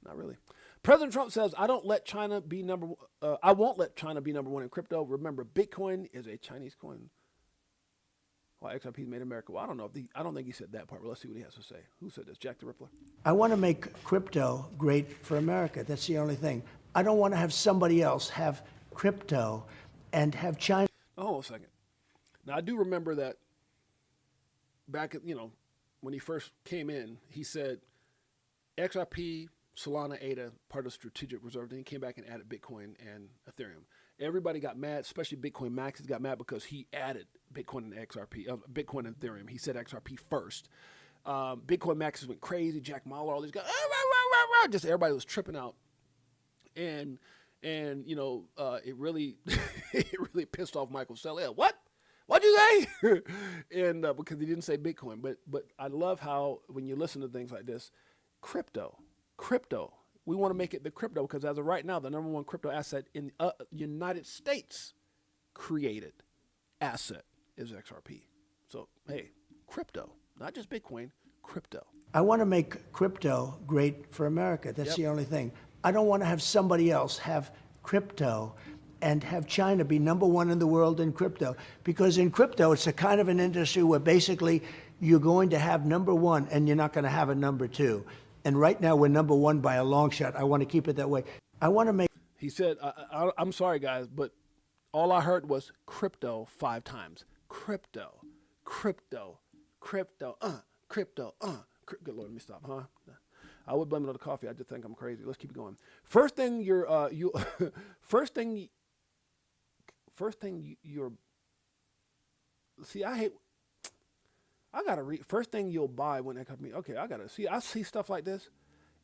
Not really. President Trump says, "I won't let China be number one in crypto. Remember, Bitcoin is a Chinese coin. Why XRP made America?" Well, I don't know. I don't think he said that part, but let's see what he has to say. Who said this? Jack the Rippler. I want to make crypto great for America. That's the only thing. I don't want to have somebody else have crypto and have China. Oh, a second. Now, I do remember that back, when he first came in, he said XRP, Solana, ADA, part of strategic reserve. Then he came back and added Bitcoin and Ethereum. Everybody got mad, especially Bitcoin Maxes got mad because he added Bitcoin and XRP, Bitcoin and Ethereum. He said XRP first. Bitcoin Maxes went crazy. Jack Mahler, all these guys, just everybody was tripping out. And it really it really pissed off Michael Saylor. What'd you say? And because he didn't say Bitcoin, but I love how when you listen to things like this, crypto, we want to make it the crypto because as of right now, the number one crypto asset in United States created asset is XRP. So hey, crypto, not just Bitcoin, crypto. I want to make crypto great for America. That's the only thing. I don't want to have somebody else have crypto and have China be number one in the world in crypto. Because in crypto, it's a kind of an industry where basically you're going to have number one and you're not going to have a number two. And right now we're number one by a long shot. I want to keep it that way. I want to make... He said, I'm sorry, guys, but all I heard was crypto 5 times. Crypto. Good Lord, let me stop, huh? I would blame it on the coffee. I just think I'm crazy. Let's keep it going. First thing you're see, I gotta read. First thing you'll buy when that company. Okay, I see stuff like this,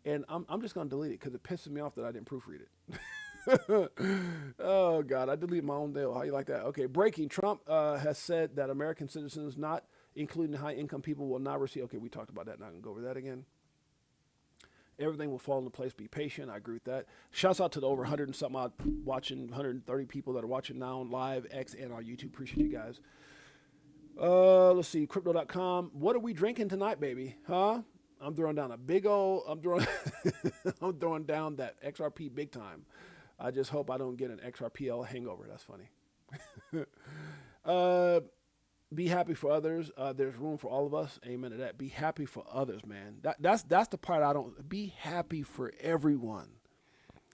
and I'm just gonna delete it because it pisses me off that I didn't proofread it. Oh God, I deleted my own deal. How you like that? Okay, breaking. Trump has said that American citizens, not including high income people, will not receive. Okay, we talked about that. Not gonna go over that again. Everything will fall into place. Be patient. I agree with that. Shouts out to the over 100 and something odd watching, 130 people that are watching now on live, X, and on YouTube. Appreciate you guys. Let's see. Crypto.com. What are we drinking tonight, baby? Huh? I'm throwing down I'm throwing down that XRP big time. I just hope I don't get an XRPL hangover. That's funny. Be happy for others. There's room for all of us. Amen to that. Be happy for others, man. That's the part I don't. Be happy for everyone.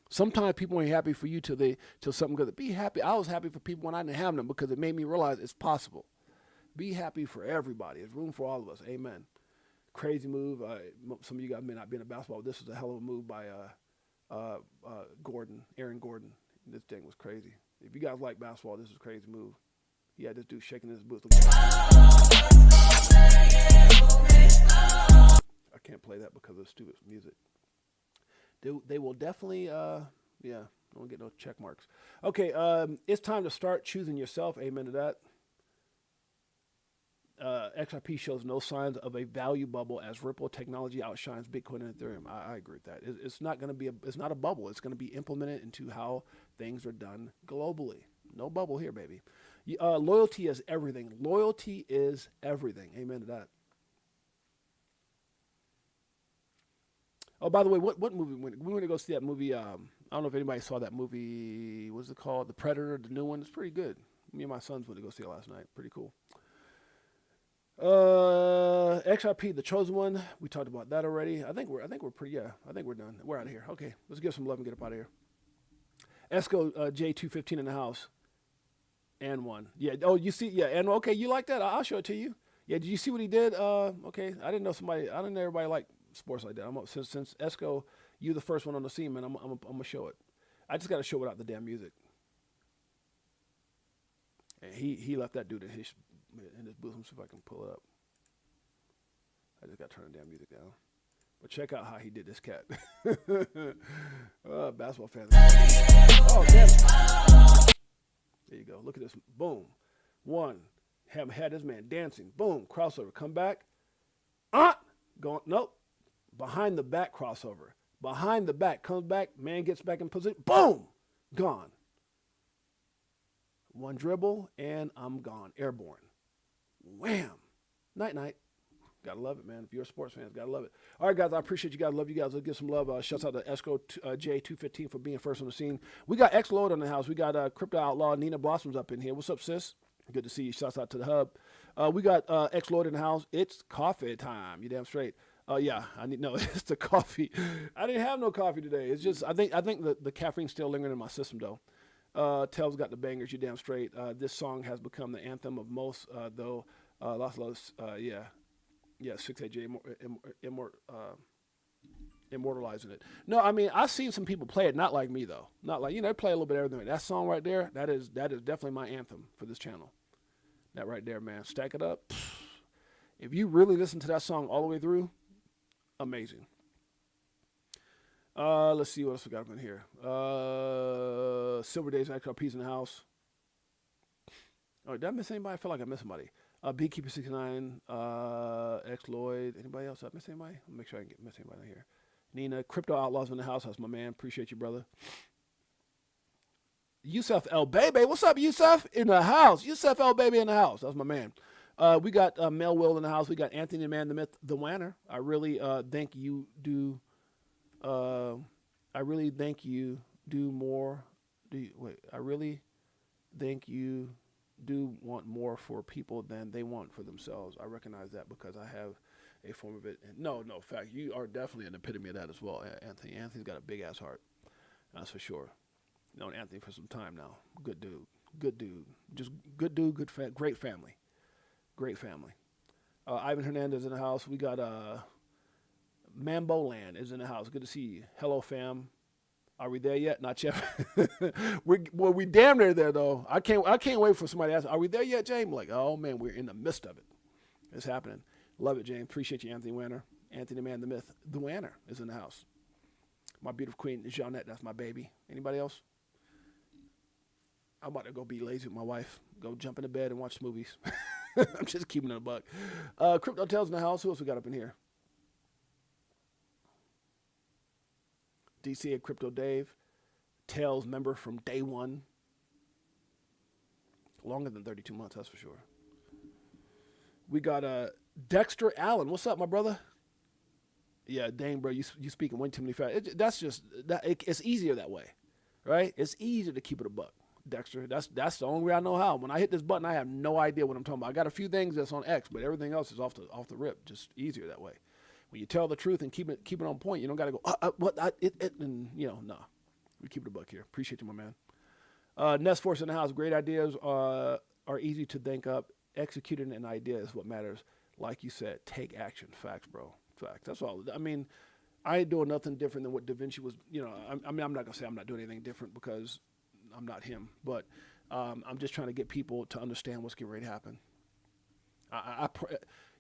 Sometimes people ain't happy for you till something good. Be happy. I was happy for people when I didn't have them because it made me realize it's possible. Be happy for everybody. There's room for all of us. Amen. crazy move. Some of you guys may not be in basketball. This was a hell of a move by Aaron Gordon. This thing was crazy. If you guys like basketball, this is a crazy move. Yeah, this dude shaking his boots. I can't play that because of the stupid music. They will definitely, yeah, don't get no check marks. Okay, it's time to start choosing yourself. Amen to that. XRP shows no signs of a value bubble as Ripple technology outshines Bitcoin and Ethereum. I agree with that. It's not going to be it's not a bubble. It's going to be implemented into how things are done globally. No bubble here, baby. Loyalty is everything. Loyalty is everything. Amen to that. Oh, by the way, what movie? We went to go see that movie. I don't know if anybody saw that movie. What's it called? The Predator, the new one. It's pretty good. Me and my sons went to go see it last night. Pretty cool. XRP, the chosen one. We talked about that already. I think we're pretty. Yeah, I think we're done. We're out of here. Okay, let's give some love and get up out of here. Esco J215 in the house. And one. Yeah. Oh, you see. Yeah. And okay, you like that? I'll show it to you. Yeah. Did you see what he did? Okay. I didn't know everybody liked sports like that. Since Esco, you the first one on the scene, man. I'm gonna show it. I just got to show without the damn music. And he left that dude in his booth. Let me see if I can pull it up. I just got to turn the damn music down. But check out how he did this cat. Basketball fans. Oh, damn it. There you go. Look at this. Boom. One. Had this man dancing. Boom. Crossover. Come back. Going. Nope. Behind the back crossover. Behind the back. Comes back. Man gets back in position. Boom. Gone. One dribble, and I'm gone. Airborne. Wham. Night-night. Gotta love it, man. If you're a sports fan, gotta love it. All right, guys, I appreciate you guys. Love you guys. Let's give some love. Shouts out to Esco J215 for being first on the scene. We got X-Lord on the house. We got Crypto Outlaw Nina Blossom's up in here. What's up, sis? Good to see you. Shouts out to the hub. We got X-Lord in the house. It's coffee time. You damn straight. Yeah, it's the coffee. I didn't have no coffee today. It's just I think the caffeine's still lingering in my system though. Tel's got the bangers. You damn straight. This song has become the anthem of most though. Los, yeah. 6AJ immortalizing it. No, I mean I've seen some people play it, not like me though. Not like they play a little bit of everything. That song right there, that is definitely my anthem for this channel. That right there, man. Stack it up. If you really listen to that song all the way through, amazing. Let's see what else we got up in here. Silver Days XRP's in the house. Oh, did I miss anybody? I feel like I missed somebody. Beekeeper 69, X Lloyd. Anybody else? Did I miss anybody? I'll make sure I didn't miss anybody here. Nina, Crypto Outlaws in the house. That's my man. Appreciate you, brother. Yusuf El Baby. What's up, Yusuf? In the house. Yusuf El Baby in the house. That's my man. We got Mel Will in the house. We got Anthony the Man, the Myth, the Wanner. I really think you do. I really think you do more. I really think you do want more for people than they want for themselves. I recognize that because I have a form of it. And no, in fact, you are definitely an epitome of that as well, Anthony. Anthony's got a big ass heart. That's for sure. Known Anthony for some time now. Good dude. Just good dude, great family. Great family. Ivan Hernandez in the house. We got Mambo Land is in the house. Good to see you. Hello, fam. Are we there yet? Not yet. we damn near there though. I can't wait for somebody to ask, are we there yet, James? Like, oh man, we're in the midst of it. It's happening. Love it, James. Appreciate you, Anthony Wanner. Anthony Man, the Myth, the Wanner is in the house. My beautiful queen, Jeanette, that's my baby. Anybody else? I'm about to go be lazy with my wife. Go jump into bed and watch movies. I'm just keeping it a buck. Crypto Tales in the house. Who else we got up in here? DC and Crypto Dave. Tales member from day one. Longer than 32 months, that's for sure. We got Dexter Allen. What's up, my brother? Yeah, dang, bro, you speaking way too many facts. It's easier that way, right? It's easier to keep it a buck. Dexter, that's the only way I know how. When I hit this button, I have no idea what I'm talking about. I got a few things that's on X, but everything else is off the rip. Just easier that way. When you tell the truth and keep it on point, you don't got to go and no. We keep it a buck here. Appreciate you, my man. Nest Force in the house. Great ideas are easy to think up. Executing an idea is what matters. like you said, take action. Facts, bro. Facts. That's all. I mean, I ain't doing nothing different than what Da Vinci was, I mean, I'm not going to say I'm not doing anything different because I'm not him, but I'm just trying to get people to understand what's getting ready to happen.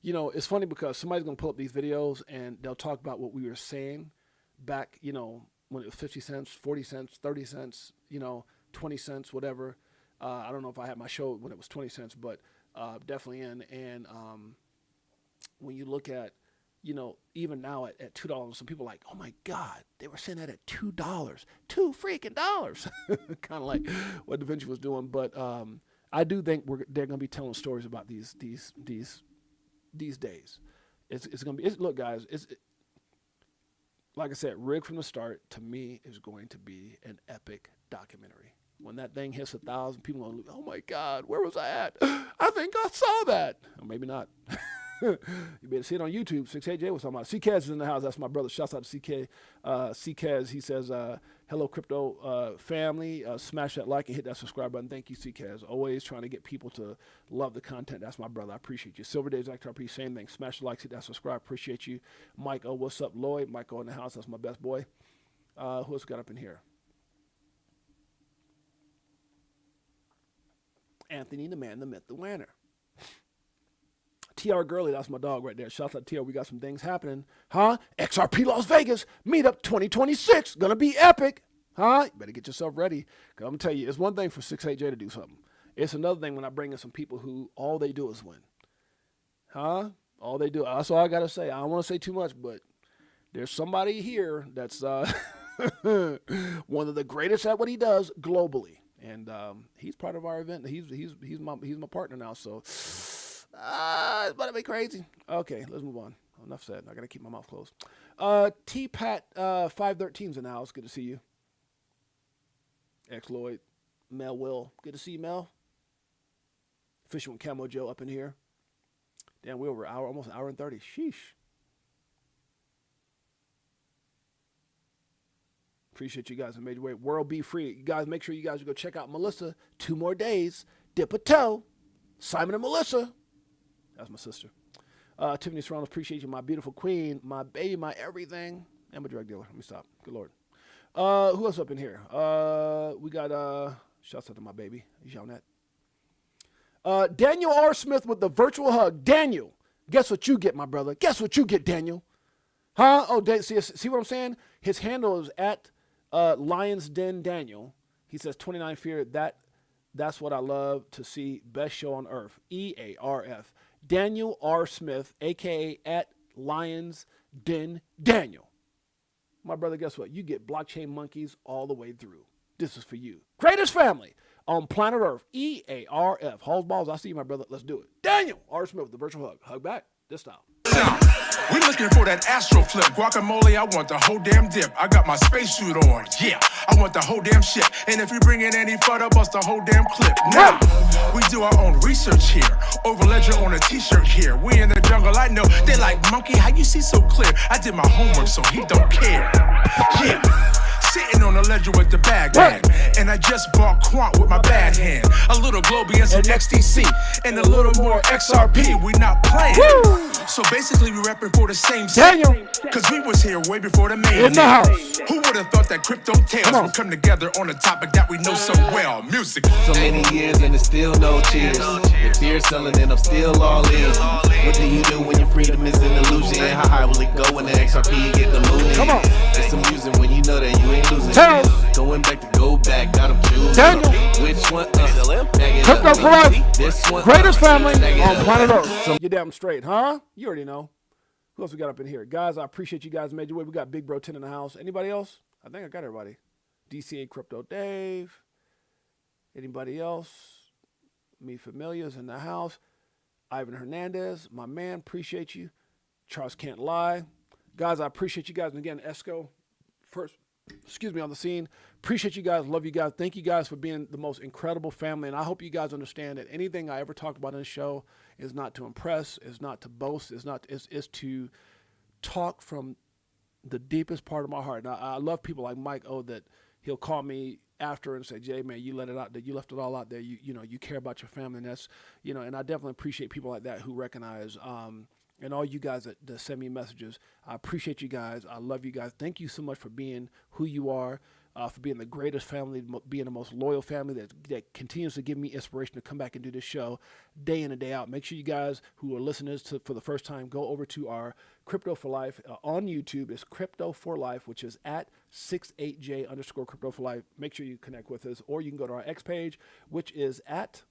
It's funny because somebody's going to pull up these videos and they'll talk about what we were saying back, when it was 50 cents, 40 cents, 30 cents, 20 cents, whatever. I don't know if I had my show when it was 20 cents, but definitely in. And when you look at, even now at $2, some people are like, oh my God, they were saying that at $2, $2 freaking dollars. Kind of like what Da Vinci was doing. But I do think they're going to be telling stories about these days. It's going to be, look guys, like I said, rigged from the start, to me, is going to be an epic documentary. When that thing hits 1,000, people are going to, oh my God, where was I at? I think I saw that. Or maybe not. You better see it on YouTube. 68J was talking about it. CKaz is in the house. That's my brother. Shouts out to CK. CKaz, he says, hello, crypto family. Smash that like and hit that subscribe button. Thank you, CKaz. Always trying to get people to love the content. That's my brother. I appreciate you. Silver Days XRP, same thing. Smash the likes, hit that subscribe. Appreciate you. Mike, what's up, Lloyd? Michael in the house. That's my best boy. Who else got up in here? Anthony, the man, the myth, the winner. TR Gurley, that's my dog right there. Shout out to TR. We got some things happening. Huh? XRP Las Vegas Meetup 2026. Gonna be epic. Huh? You better get yourself ready. Because I'm going to tell you, it's one thing for 68J to do something. It's another thing when I bring in some people who all they do is win. Huh? All they do. That's all I got to say. I don't want to say too much, but there's somebody here that's one of the greatest at what he does globally. And he's part of our event. He's my partner now, so... it's about to be crazy. Okay, let's move on. Enough said. I got to keep my mouth closed. T-Pat 513's in the house. Good to see you. X-Lloyd. Mel Will. Good to see you, Mel. Fishing with Camo Joe up in here. Damn, we're over almost an hour and 30. Sheesh. Appreciate you guys in Major Way. World Be Free. You guys, make sure you guys go check out Melissa. 2 more days. Dip a toe. Simon and Melissa. That's my sister. Tiffany Serrano, appreciate you, my beautiful queen, my baby, my everything. And my drug dealer. Let me stop. Good Lord. Who else up in here? We got, shouts out to my baby, Jeanette. Daniel R. Smith with the virtual hug. Daniel, guess what you get, my brother? Guess what you get, Daniel? Huh? Oh, see what I'm saying? His handle is at Lions Den Daniel. He says 29 Fear. That's what I love to see. Best show on earth. EARF. Daniel R. Smith, a.k.a. at Lions Den Daniel. My brother, guess what? You get blockchain monkeys all the way through. This is for you. Greatest family on planet Earth. EARF. Halls balls, I see you, my brother. Let's do it. Daniel R. Smith with the virtual hug. Hug back. This style. We looking for that astro flip. Guacamole, I want the whole damn dip. I got my spacesuit on. Yeah, I want the whole damn shit. And if you bring in any further, bust the whole damn clip. Now, we do our own research here. Over ledger on a t-shirt here. We in the jungle, I know. They like, monkey, how you see so clear? I did my homework, so he don't care. Yeah. Sitting on the ledger with the bag. And I just bought Quant with my bad hand. A little Globy and some XTC. And a little more XRP. We not playing. Woo! So basically we repping for the same Daniel. Cause we was here way before the man. In the house. Who would have thought that crypto tales would come together on a topic that we know so well? Music. So many years and it's still no cheers. If fear selling and I'm still all in. What do you do when your freedom is an illusion? How high will it go when the XRP get the moon? Come on. It's amusing when you know that you ain't losing. Going back to go back, gotta choose. Daniel. Which one? Crypto for life. This one. Greatest family on planet Earth. So you're damn straight, huh? You already know. Who else we got up in here? Guys, I appreciate you guys Major Way. We got Big Bro 10 in the house. Anybody else? I think I got everybody. DCA Crypto Dave. Anybody else? Me Familia's in the house. Ivan Hernandez, my man, appreciate you. Charles Can't Lie. Guys, I appreciate you guys. And again, Esco, first, on the scene. Appreciate you guys. Love you guys. Thank you guys for being the most incredible family. And I hope you guys understand that anything I ever talk about in the show is not to impress, is not to boast, is to talk from the deepest part of my heart. Now, I love people like Mike O that he'll call me after and say, Jay, man, you let it out there. You left it all out there. You know, you care about your family, and that's, you know, and I definitely appreciate people like that who recognize, and all you guys that send me messages. I appreciate you guys. I love you guys. Thank you so much for being who you are, for being the greatest family, being the most loyal family that continues to give me inspiration to come back and do this show day in and day out. Make sure you guys who are listeners to for the first time, go over to our Crypto for Life on YouTube. It's Crypto for Life, which is at 68J_Crypto for Life. Make sure you connect with us, or you can go to our X page, which is at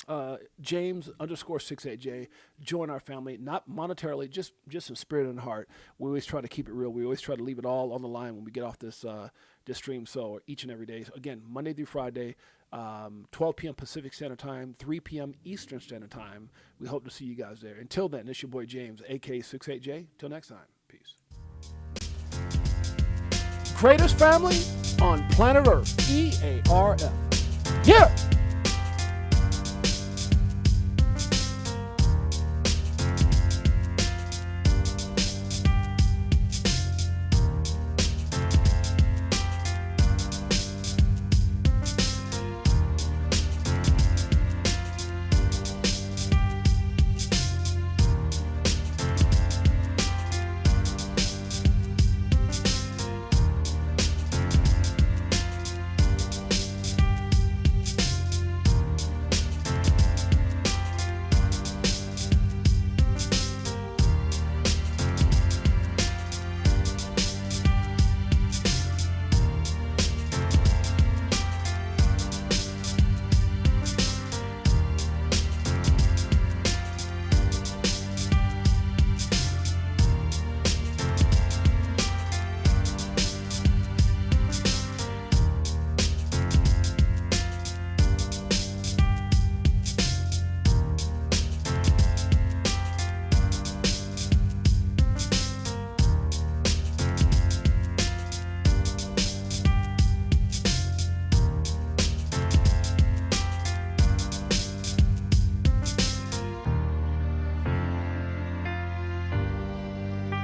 James_68J. Join our family, not monetarily, just in spirit and heart. We always try to keep it real. We always try to leave it all on the line when we get off this stream. So each and every day. So again, Monday through Friday, 12 p.m. Pacific Standard Time, 3 p.m. Eastern Standard Time. We hope to see you guys there. Until then, it's your boy James, aka 68J. Till next time, peace. Greatest family on planet Earth, EARF. Yeah.